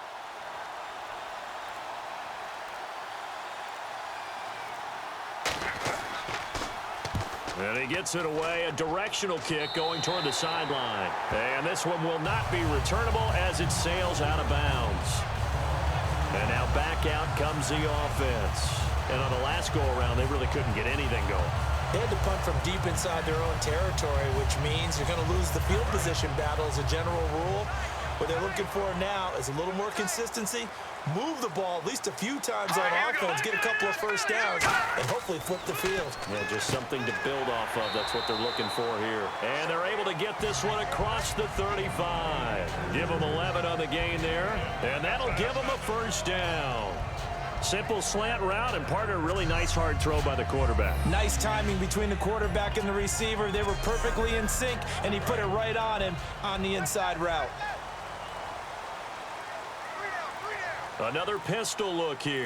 And he gets it away, a directional kick going toward the sideline. And this one will not be returnable as it sails out of bounds. And now back out comes the offense. And on the last go-around, they really couldn't get anything going. They had to punt from deep inside their own territory, which means you're going to lose the field position battle as a general rule. What they're looking for now is a little more consistency, move the ball at least a few times on offense, get a couple of first downs, and hopefully flip the field. Yeah, just something to build off of. That's what they're looking for here. And they're able to get this one across the 35. Give them 11 on the gain there, and that'll give them a first down. Simple slant route, and partner, really nice hard throw by the quarterback. Nice timing between the quarterback and the receiver. They were perfectly in sync, and he put it right on him on the inside route. Another pistol look here.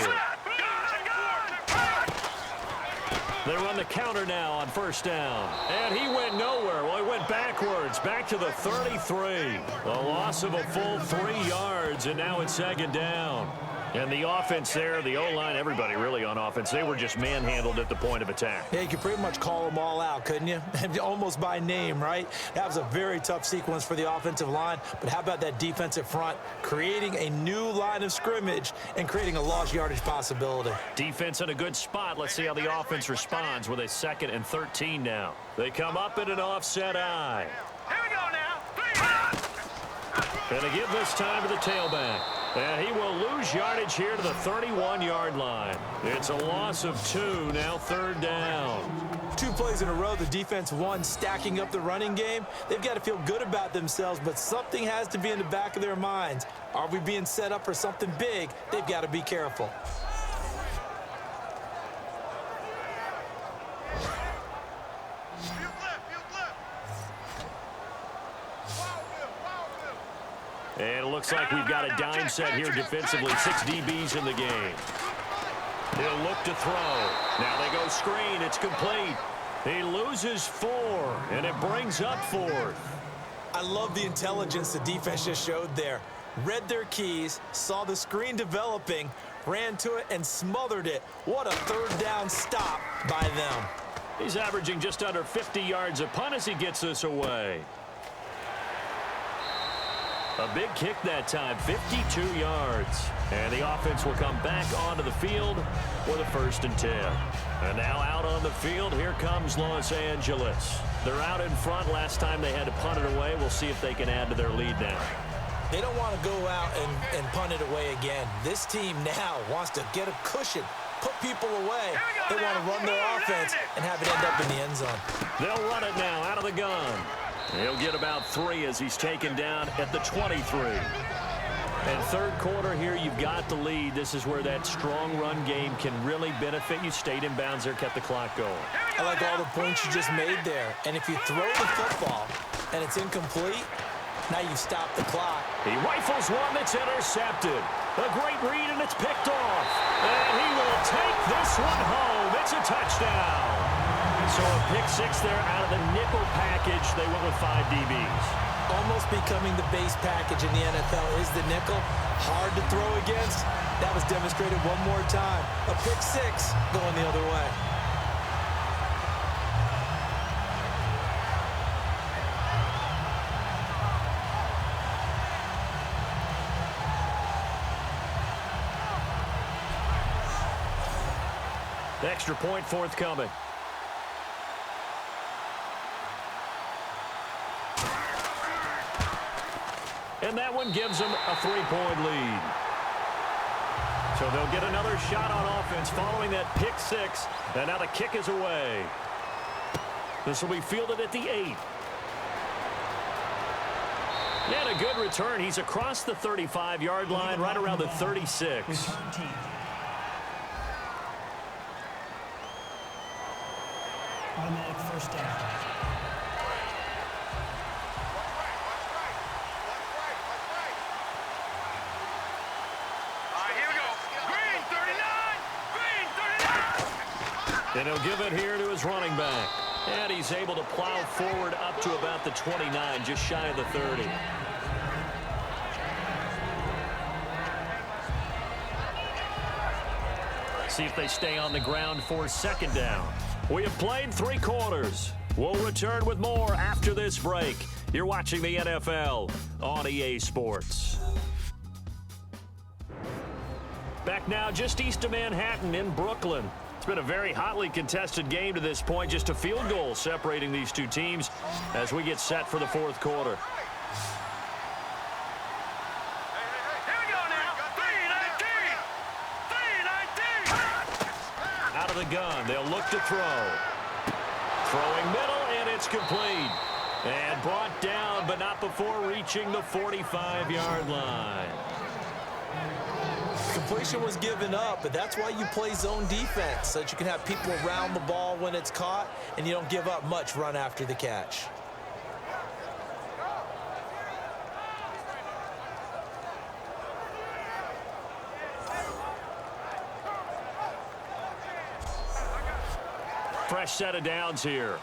They run the counter now on 1st down. And he went nowhere. Well, he went backwards, back to the 33. A loss of a full 3 yards, and now it's 2nd down. And the offense there, the O-line, everybody really on offense, they were just manhandled at the point of attack. Yeah, you could pretty much call them all out, couldn't you? Almost by name, right? That was a very tough sequence for the offensive line. But how about that defensive front creating a new line of scrimmage and creating a lost yardage possibility? Defense in a good spot. Let's see how the offense responds with a 2nd and 13 now. They come up in an offset eye. Here we go now. And they give this time to the tailback. And he will lose yardage here to the 31-yard line. It's a loss of 2, now 3rd down. 2 plays in a row, the defense won, stacking up the running game. They've got to feel good about themselves, but something has to be in the back of their minds. Are we being set up for something big? They've got to be careful. And it looks like we've got a dime set here defensively. 6 DBs in the game. He'll look to throw. Now they go screen. It's complete. He loses 4, and it brings up 4th. I love the intelligence the defense just showed there. Read their keys, saw the screen developing, ran to it, and smothered it. What a 3rd down stop by them. He's averaging just under 50 yards a punt as he gets this away. A big kick that time, 52 yards. And the offense will come back onto the field with a 1st and 10. And now out on the field, here comes Los Angeles. They're out in front. Last time they had to punt it away. We'll see if they can add to their lead now. They don't want to go out and punt it away again. This team now wants to get a cushion, put people away. They want to run their offense and have it end up in the end zone. They'll run it now out of the gun. He'll get about 3 as he's taken down at the 23. And 3rd quarter here, you've got the lead. This is where that strong run game can really benefit you. Stayed in bounds there, kept the clock going. I like all the points you just made there. And if you throw the football and it's incomplete, Now you've stopped the clock. He rifles one that's intercepted. A great read, and it's picked off. And he will take this one home. It's a touchdown. So a pick six there out of the nickel package. They went with 5 DBs. Almost becoming the base package in the NFL is the nickel. Hard to throw against. That was demonstrated one more time. A pick six going the other way. Extra point forthcoming. And that one gives them a 3-point lead. So they'll get another shot on offense following that pick six. And now the kick is away. This will be fielded at the 8. And a good return. He's across the 35-yard line, right around the 36. Return team. Automatic first down. Here we go. Green 39. Green 39. And he'll give it here to his running back. And he's able to plow forward up to about the 29, just shy of the 30. See if they stay on the ground for second down. We have played 3 quarters. We'll return with more after this break. You're watching the NFL on EA Sports. Back now just east of Manhattan in Brooklyn. It's been a very hotly contested game to this point. Just a field goal separating these two teams as we get set for the fourth quarter. Here we go now. 3-19. 3-19. Out of the gun, they'll look to throw. Throwing middle, and it's complete. And brought down, but not before reaching the 45-yard line. Completion was given up, but that's why you play zone defense, so that you can have people around the ball when it's caught, and you don't give up much run after the catch. Fresh set of downs here.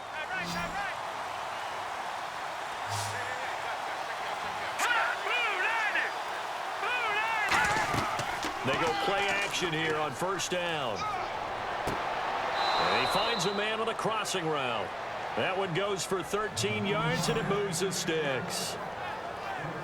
They go play action here on first down. And he finds a man on a crossing route. That one goes for 13 yards, and it moves the sticks.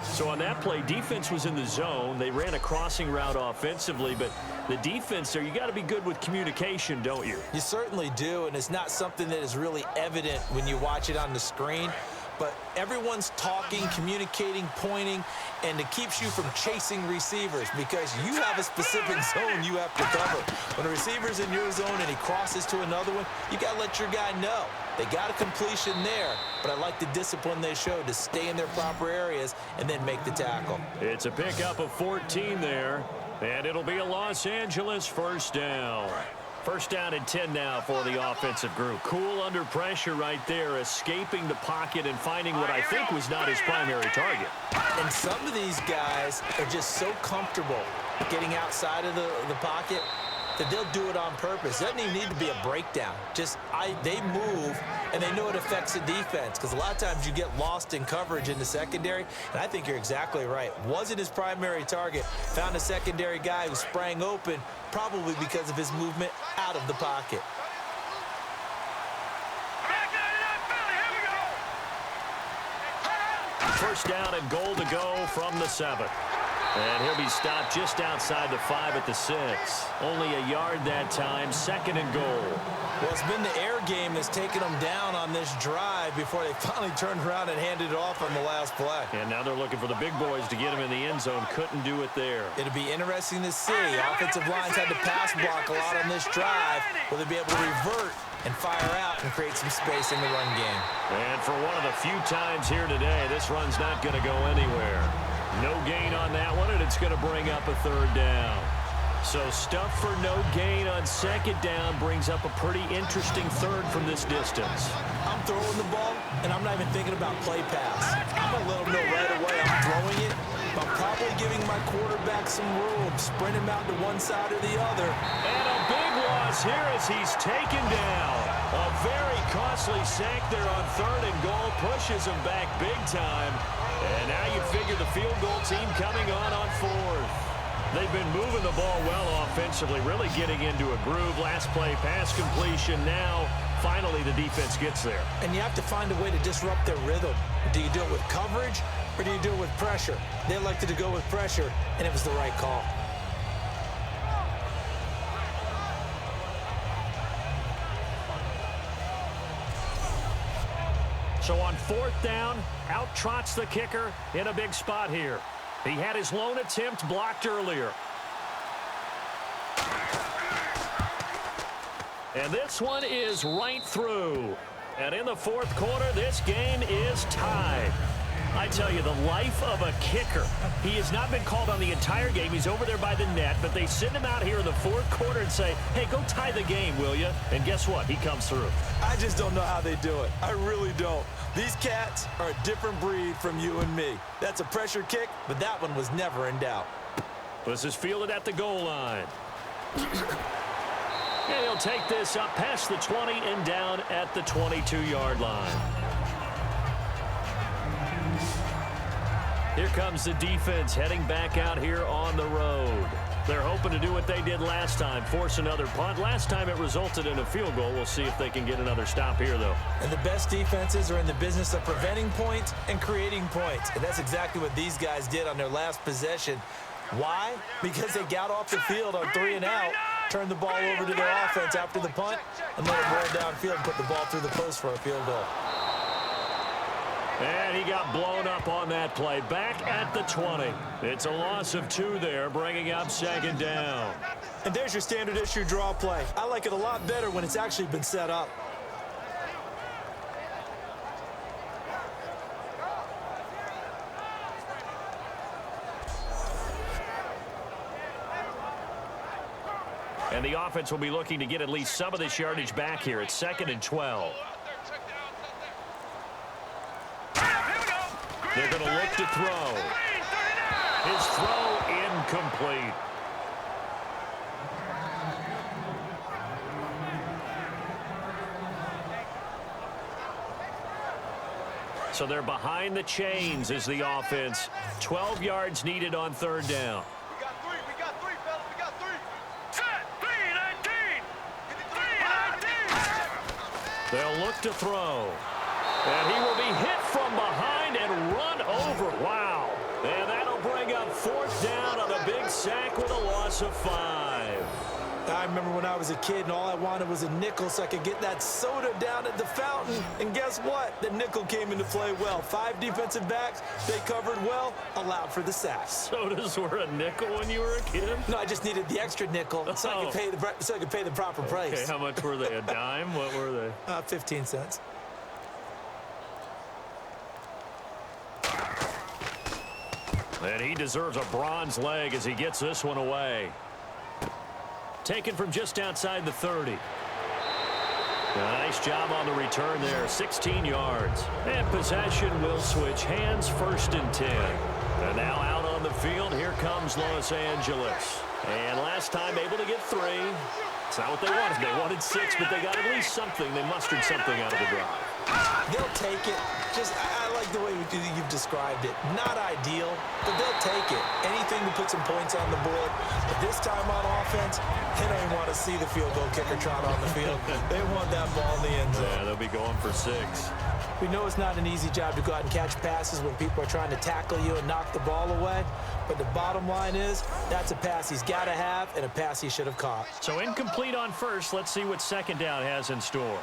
So on that play, defense was in the zone. They ran a crossing route offensively, but the defense there, you got to be good with communication, don't you? You certainly do, and it's not something that is really evident when you watch it on the screen. But everyone's talking, communicating, pointing, and it keeps you from chasing receivers because you have a specific zone you have to cover. When a receiver's in your zone and he crosses to another one, you got to let your guy know. They got a completion there, but I like the discipline they showed to stay in their proper areas and then make the tackle. It's a pickup of 14 there, and it'll be a Los Angeles first down. First down and 10 now for the offensive group. Cool under pressure right there, escaping the pocket and finding what I think was not his primary target. And some of these guys are just so comfortable getting outside of the pocket that they'll do it on purpose. It doesn't even need to be a breakdown. They move, and they know it affects the defense because a lot of times you get lost in coverage in the secondary, and I think you're exactly right. Wasn't his primary target. Found a secondary guy who sprang open, probably because of his movement out of the pocket. First down and goal to go from the 7. And he'll be stopped just outside the 5 at the 6. Only a yard that time, second and goal. Well, it's been the air game that's taken them down on this drive before they finally turned around and handed it off on the last play. And now they're looking for the big boys to get him in the end zone. Couldn't do it there. It'll be interesting to see. Offensive lines had to pass block a lot on this drive. Will they be able to revert and fire out and create some space in the run game? And for one of the few times here today, this run's not going to go anywhere. No gain on that one, and it's going to bring up a third down. So stuff for no gain on second down brings up a pretty interesting third from this distance. I'm throwing the ball, and I'm not even thinking about play pass. I'm going to let them know right away I'm throwing it, but I'm probably giving my quarterback some room, sprint him out to one side or the other. And a big loss here as he's taken down. A very costly sack there on 3rd and goal, pushes him back big time. And now you figure the field goal team coming on 4th. They've been moving the ball well offensively, really getting into a groove. Last play, pass completion. Now, finally, the defense gets there. And you have to find a way to disrupt their rhythm. Do you do it with coverage, or do you do it with pressure? They elected to go with pressure, and it was the right call. So on 4th down, out trots the kicker in a big spot here. He had his lone attempt blocked earlier. And this one is right through. And in the 4th quarter, this game is tied. I tell you, the life of a kicker. He has not been called on the entire game. He's over there by the net, but they send him out here in the 4th quarter and say, hey, go tie the game, will you? And guess what? He comes through. I just don't know how they do it. I really don't. These cats are a different breed from you and me. That's a pressure kick, but that one was never in doubt. This is fielded at the goal line. And he'll take this up past the 20 and down at the 22-yard line. Here comes the defense heading back out here on the road. They're hoping to do what they did last time, force another punt. Last time it resulted in a field goal. We'll see if they can get another stop here, though. And the best defenses are in the business of preventing points and creating points. And that's exactly what these guys did on their last possession. Why? Because they got off the field on 3 and out, turned the ball over to their offense after the punt, and let it roll downfield and put the ball through the post for a field goal. And he got blown up on that play. Back at the 20. It's a loss of 2 there, bringing up 2nd down. And there's your standard issue draw play. I like it a lot better when it's actually been set up. And the offense will be looking to get at least some of this yardage back here. It's 2nd and 12. They're going to look to throw. His throw incomplete. So they're behind the chains as the offense. 12 yards needed on 3rd down. We got three, fellas, we got 3. Set, 3-19. 3-19. They'll look to throw. And he will be hit from behind and run over. Wow. And that'll bring up 4th down on a big sack with a loss of 5. I remember when I was a kid and all I wanted was a nickel so I could get that soda down at the fountain. And guess what? The nickel came into play well. 5 defensive backs, they covered well, allowed for the sack. Sodas were a nickel when you were a kid? No, I just needed the extra nickel so I could pay the proper price. Okay, how much were they? A dime? What were they? 15 cents. And he deserves a bronze leg as he gets this one away. Taken from just outside the 30. Nice job on the return there. 16 yards. And possession will switch hands, 1st and 10. And now out on the field, here comes Los Angeles. And last time able to get 3. It's not what they wanted. They wanted 6, but they got at least something. They mustered something out of the drive. They'll take it. I like the way you've described it. Not ideal, but they'll take it. Anything to put some points on the board. But this time on offense, they don't even want to see the field goal kicker trot on the field. They want that ball in the end zone. Yeah, they'll be going for 6. We know it's not an easy job to go out and catch passes when people are trying to tackle you and knock the ball away. But the bottom line is, that's a pass he's got to have and a pass he should have caught. So incomplete on 1st. Let's see what 2nd down has in store.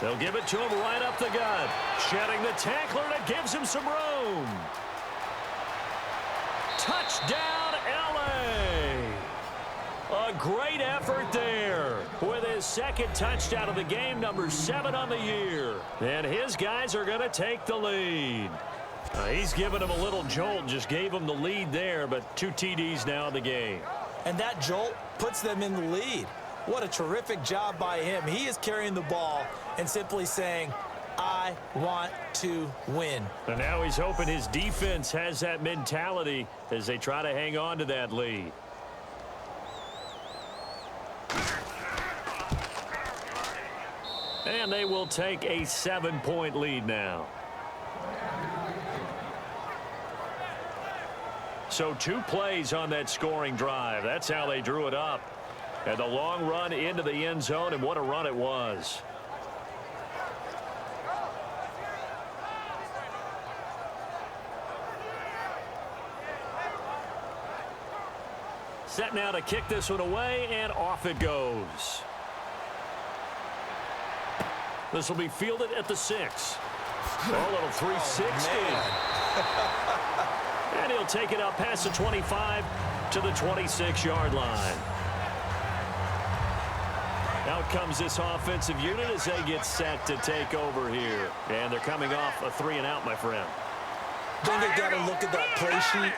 They'll give it to him right up the gut. Shedding the tackler, and it gives him some room. Touchdown, L.A. A great effort there with his second touchdown of the game, number 7 on the year. And his guys are going to take the lead. He's giving him a little jolt, just gave him the lead there, but 2 TDs now in the game. And that jolt puts them in the lead. What a terrific job by him. He is carrying the ball and simply saying, I want to win. And now he's hoping his defense has that mentality as they try to hang on to that lead. And they will take a 7-point lead now. So 2 plays on that scoring drive. That's how they drew it up. And the long run into the end zone, and what a run it was. Set now to kick this one away, and off it goes. This will be fielded at the 6. A little 360. And he'll take it up past the 25 to the 26-yard line. Out comes this offensive unit as they get set to take over here. And they're coming off a 3-and-out, my friend. Then they got to look at that play sheet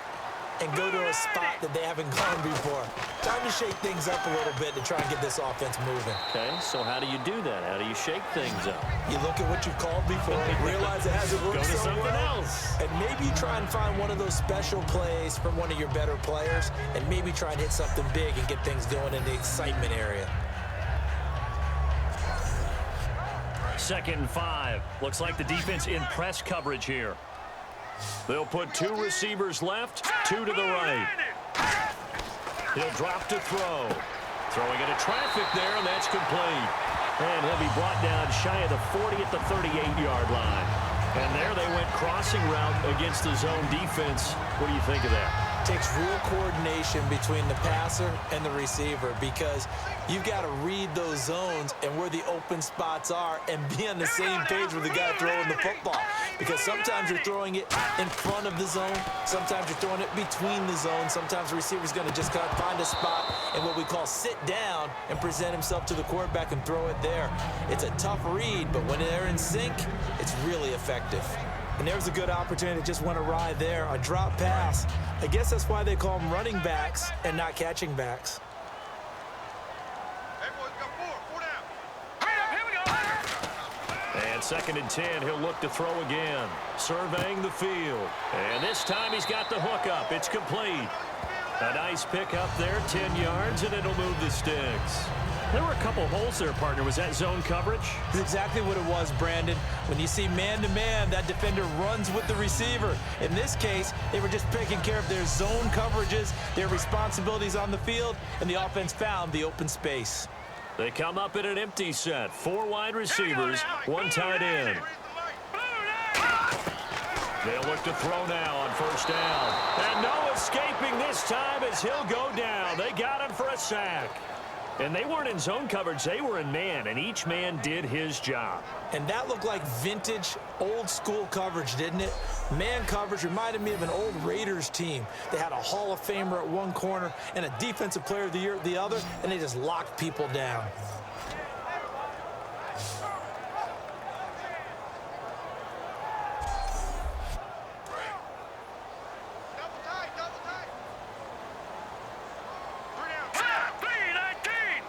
and go to a spot that they haven't gone before. Time to shake things up a little bit to try and get this offense moving. Okay, so how do you do that? How do you shake things up? You look at what you've called before, realize it hasn't worked Go to so something well, else. and maybe try and find one of those special plays from one of your better players, and maybe try and hit something big and get things going in the excitement area. 2nd and 5. Looks like the defense in press coverage here. They'll put 2 receivers left, 2 to the right. He'll drop to throw. Throwing into traffic there, and that's complete. And he'll be brought down shy of the 40 at the 38-yard line. And there they went crossing route against the zone defense. What do you think of that? Takes real coordination between the passer and the receiver, because you've got to read those zones and where the open spots are and be on the same page with the guy throwing the football. Because sometimes you're throwing it in front of the zone, sometimes you're throwing it between the zones, sometimes the receiver's going to just kind of find a spot and what we call sit down and present himself to the quarterback and throw it there. It's a tough read, but when they're in sync, it's really effective. And there's a good opportunity to just went awry there. A drop pass. I guess that's why they call them running backs and not catching backs. Hey, boys, got 4 down. Hurry up, here we go. And 2nd and 10, he'll look to throw again. Surveying the field. And this time he's got the hook up. It's complete. A nice pick up there, 10 yards, and it'll move the sticks. There were a couple holes there, partner. Was that zone coverage? That's exactly what it was, Brandon. When you see man-to-man, that defender runs with the receiver. In this case, they were just taking care of their zone coverages, their responsibilities on the field, and the offense found the open space. They come up in an empty set. 4 wide receivers, 1 tight end. They'll look to throw now on 1st down. And no escaping this time as he'll go down. They got him for a sack. And they weren't in zone coverage, they were in man, and each man did his job. And that looked like vintage, old-school coverage, didn't it? Man coverage reminded me of an old Raiders team. They had a Hall of Famer at one corner and a Defensive Player of the Year at the other, and they just locked people down. Double tight, double tight. 3 down. 319.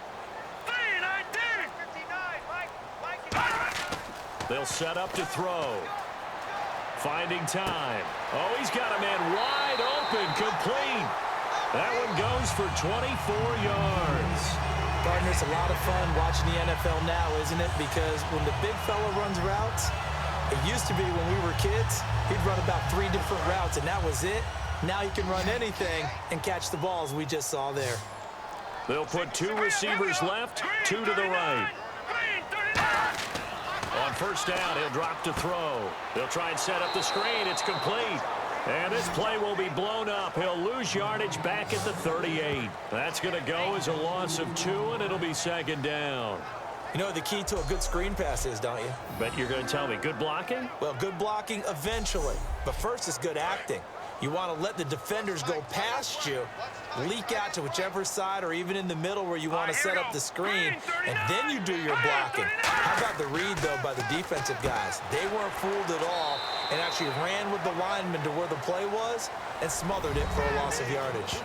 319. 59. Mike, They'll set up to throw. Finding time. Oh, he's got a man wide open, complete. That one goes for 24 yards. Partner, it's a lot of fun watching the NFL now, isn't it? Because when the big fella runs routes, it used to be when we were kids, he'd run about 3 different routes, and that was it. Now he can run anything and catch the balls we just saw there. They'll put 2 receivers left, 2 to the right. On 1st down, he'll drop to throw. They'll try and set up the screen. It's complete. And this play will be blown up. He'll lose yardage back at the 38. That's going to go as a loss of 2, and it'll be 2nd down. You know what the key to a good screen pass is, don't you? Bet you're going to tell me good blocking? Well, good blocking eventually. But first is good acting. You want to let the defenders go past you, leak out to whichever side or even in the middle where you want to set up the screen, and then you do your blocking. How about the read, though, by the defensive guys? They weren't fooled at all and actually ran with the lineman to where the play was and smothered it for a loss of yardage.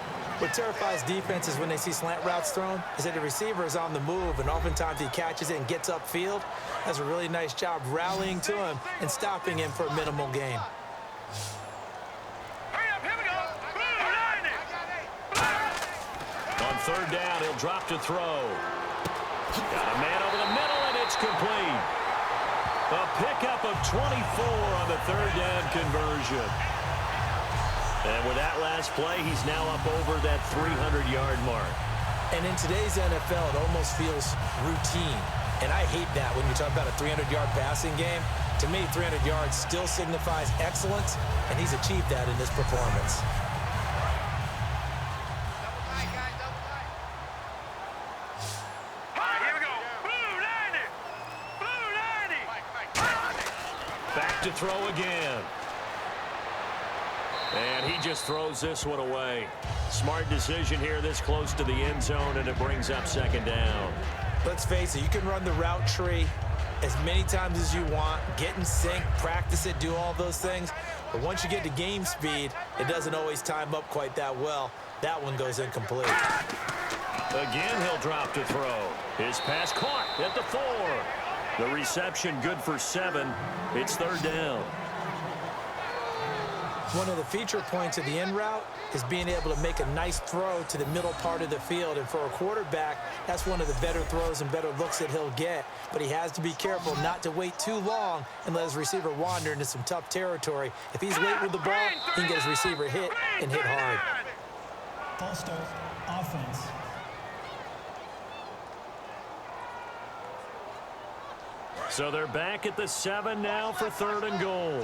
What terrifies defenses when they see slant routes thrown is that the receiver is on the move, and oftentimes he catches it and gets upfield. Does a really nice job rallying to him and stopping him for a minimal gain. On third down, he'll drop to throw. Got a man over the middle, and it's complete. A pickup of 24 on the third down conversion. And with that last play, he's now up over that 300-yard mark. And in today's NFL, it almost feels routine. And I hate that when you talk about a 300-yard passing game. To me, 300 yards still signifies excellence, and he's achieved that in this performance. Back to throw again. And he just throws this one away. Smart decision here this close to the end zone, and it brings up second down. Let's face it, you can run the route tree as many times as you want, get in sync, practice it, do all those things. But once you get to game speed, it doesn't always time up quite that well. That one goes incomplete. Again, he'll drop to throw. His pass caught at the 4. The reception good for 7. It's third down. One of the feature points of the in route is being able to make a nice throw to the middle part of the field. And for a quarterback, that's one of the better throws and better looks that he'll get. But he has to be careful not to wait too long and let his receiver wander into some tough territory. If he's late with the ball, he can get his receiver hit and hit hard. False start, offense. So they're back at the 7 now for third and goal.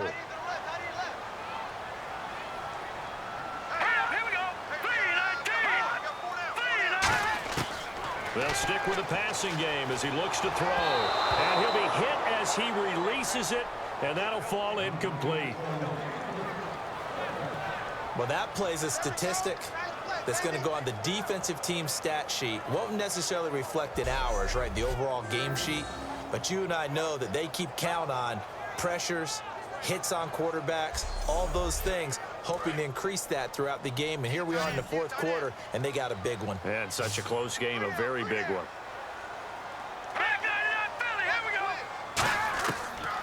They'll stick with the passing game as he looks to throw. And he'll be hit as he releases it, and that'll fall incomplete. Well, that plays a statistic that's going to go on the defensive team stat sheet. Won't necessarily reflect in ours, right, the overall game sheet. But you and I know that they keep count on pressures, hits on quarterbacks, all those things, hoping to increase that throughout the game. And here we are in the fourth quarter, and they got a big one. And such a close game, a very big one.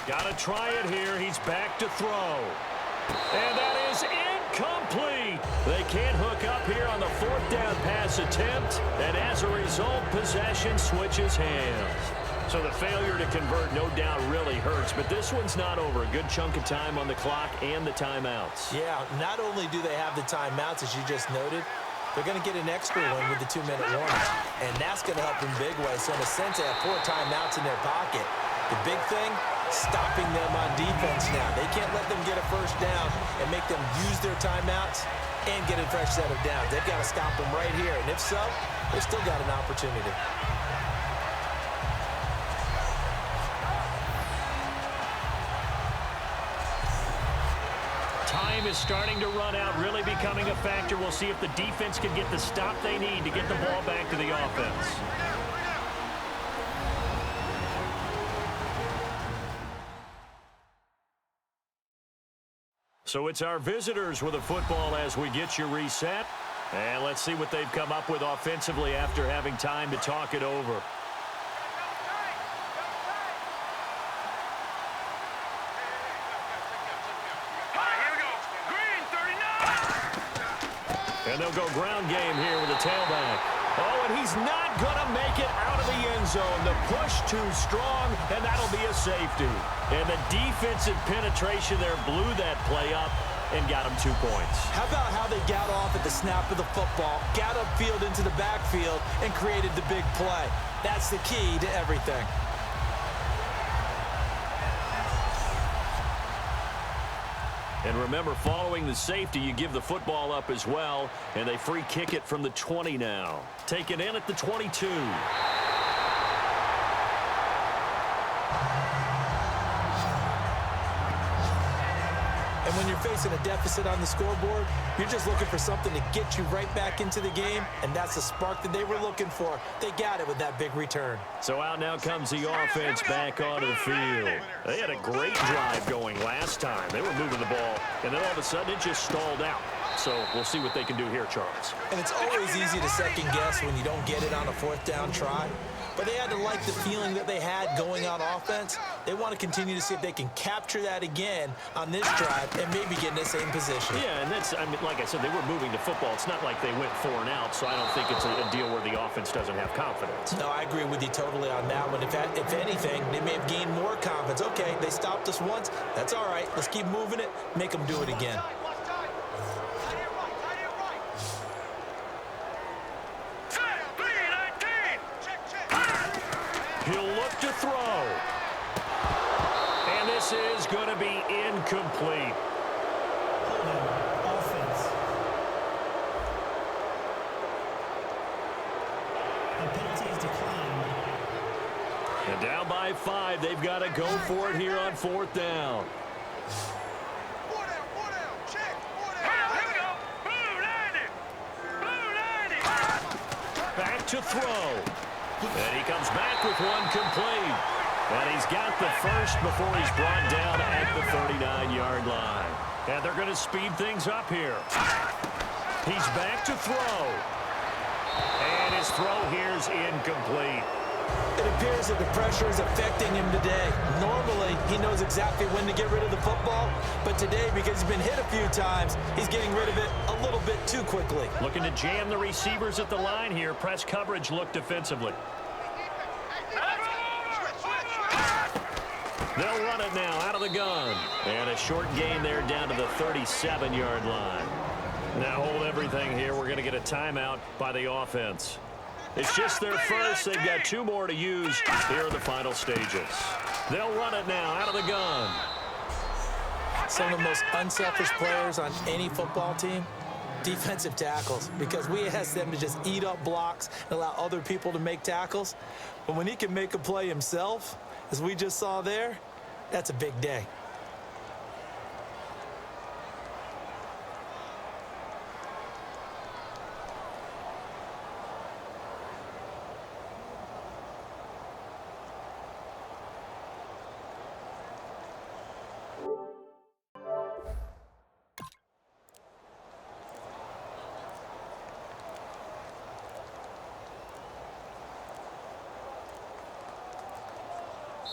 Got to try it here. He's back to throw. And that is incomplete. They can't hook up here on the fourth down pass attempt. And as a result, possession switches hands. So the failure to convert, no doubt, really hurts. But this one's not over. A good chunk of time on the clock and the timeouts. Yeah, not only do they have the timeouts, as you just noted, they're going to get an extra one with the 2-minute warning. And that's going to help in big ways. So in a sense, they have 4 timeouts in their pocket. The big thing, stopping them on defense now. They can't let them get a first down and make them use their timeouts and get a fresh set of downs. They've got to stop them right here. And if so, they've still got an opportunity. Time is starting to run out, really becoming a factor. We'll see if the defense can get the stop they need to get the ball back to the offense. So it's our visitors with a football as we get you reset. And let's see what they've come up with offensively after having time to talk it over. And they'll go ground game here with a tailback. Oh, and he's not going to make it out of the end zone. The push too strong, and that'll be a safety. And the defensive penetration there blew that play up and got him 2 points. How about how they got off at the snap of the football, got upfield into the backfield, and created the big play? That's the key to everything. And remember, following the safety, you give the football up as well, and they free kick it from the 20 now. Taken in at the 22. And when you're you're facing a deficit on the scoreboard, you're just looking for something to get you right back into the game, and that's the spark that they were looking for. They got it with that big return. So out now comes the offense back onto the field. They had a great drive going last time. They were moving the ball, and then all of a sudden it just stalled out. So we'll see what they can do here, Charles. And it's always easy to second guess when you don't get it on a fourth down try. But they had to like the feeling that they had going on offense. They want to continue to see if they can capture that again on this drive and maybe get in the same position. Yeah, and that's, I mean, like I said, they were moving the football. It's not like they went 4 and out, so I don't think it's a deal where the offense doesn't have confidence. No, I agree with you totally on that one. If anything, they may have gained more confidence. Okay, they stopped us once. That's all right. Let's keep moving it. Make them do it again. He'll look to throw. And this is going to be incomplete. Holding. Offense. The penalty is declined. And down by 5, they've got to go for it here on 4th down. Back to throw. And he comes back with one complete. And he's got the first before he's brought down at the 39-yard line. And they're going to speed things up here. He's back to throw. And his throw here's incomplete. It appears that the pressure is affecting him today. Normally, he knows exactly when to get rid of the football, but today, because he's been hit a few times, he's getting rid of it a little bit too quickly. Looking to jam the receivers at the line here. Press coverage look defensively. They'll run it now out of the gun. And a short gain there down to the 37-yard line. Now hold everything here. We're going to get a timeout by the offense. It's just their first. They've got 2 more to use here in the final stages. They'll run it now out of the gun. Some of the most unselfish players on any football team, defensive tackles, because we ask them to just eat up blocks and allow other people to make tackles. But when he can make a play himself, as we just saw there, that's a big day.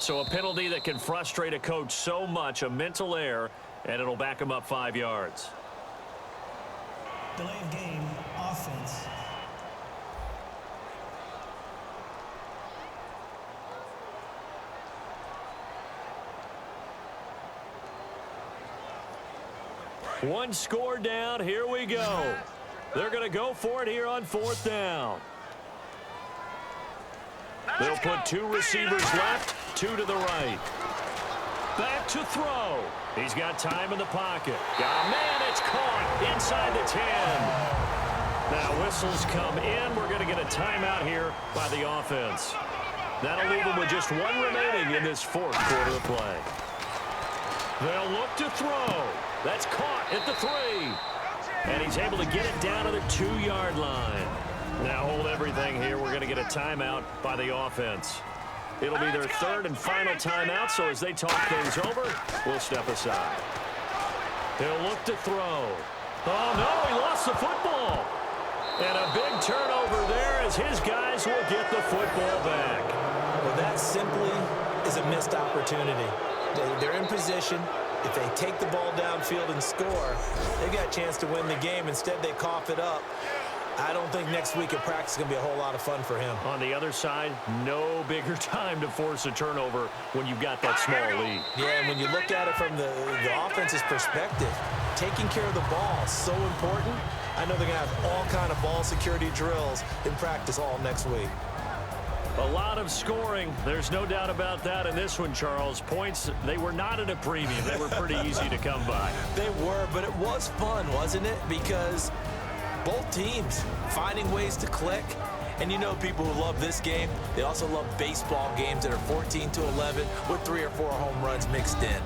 So a penalty that can frustrate a coach so much, a mental error, and it'll back him up 5 yards. Delay of game. Offense. One score down. Here we go. They're going to go for it here on 4th down. They'll put 2 receivers left, 2 to the right. Back to throw. He's got time in the pocket. Got a man. It's caught inside the 10. Now whistles come in. We're going to get a timeout here by the offense. That'll leave them with just 1 remaining in this 4th quarter of play. They'll look to throw. That's caught at the 3. And he's able to get it down to the 2-yard line. Now hold everything here. We're going to get a timeout by the offense. It'll be their 3rd and final timeout, so as they talk things over, we'll step aside. He'll look to throw. Oh, no, he lost the football. And a big turnover there as his guys will get the football back. Well, that simply is a missed opportunity. They're in position. If they take the ball downfield and score, they've got a chance to win the game. Instead, they cough it up. I don't think next week at practice is going to be a whole lot of fun for him. On the other side, no bigger time to force a turnover when you've got that small lead. Yeah, and when you look at it from the offense's perspective, taking care of the ball is so important. I know they're going to have all kind of ball security drills in practice all next week. A lot of scoring. There's no doubt about that in this one, Charles. Points, they were not at a premium. They were pretty easy to come by. They were, but it was fun, wasn't it? Because both teams finding ways to click. And you know people who love this game, they also love baseball games that are 14-11 with 3 or 4 home runs mixed in.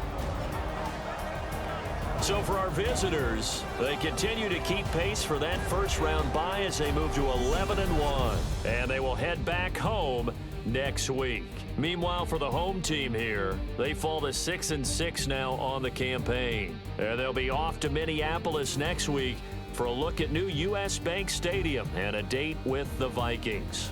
So for our visitors, they continue to keep pace for that first-round bye as they move to 11-1. And they will head back home next week. Meanwhile, for the home team here, they fall to 6-6 now on the campaign. And they'll be off to Minneapolis next week for a look at new U.S. Bank Stadium and a date with the Vikings.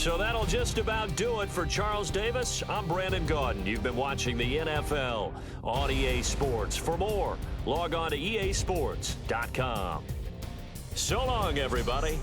So that'll just about do it for Charles Davis. I'm Brandon Gaudin. You've been watching the NFL on EA Sports. For more, log on to easports.com. So long, everybody.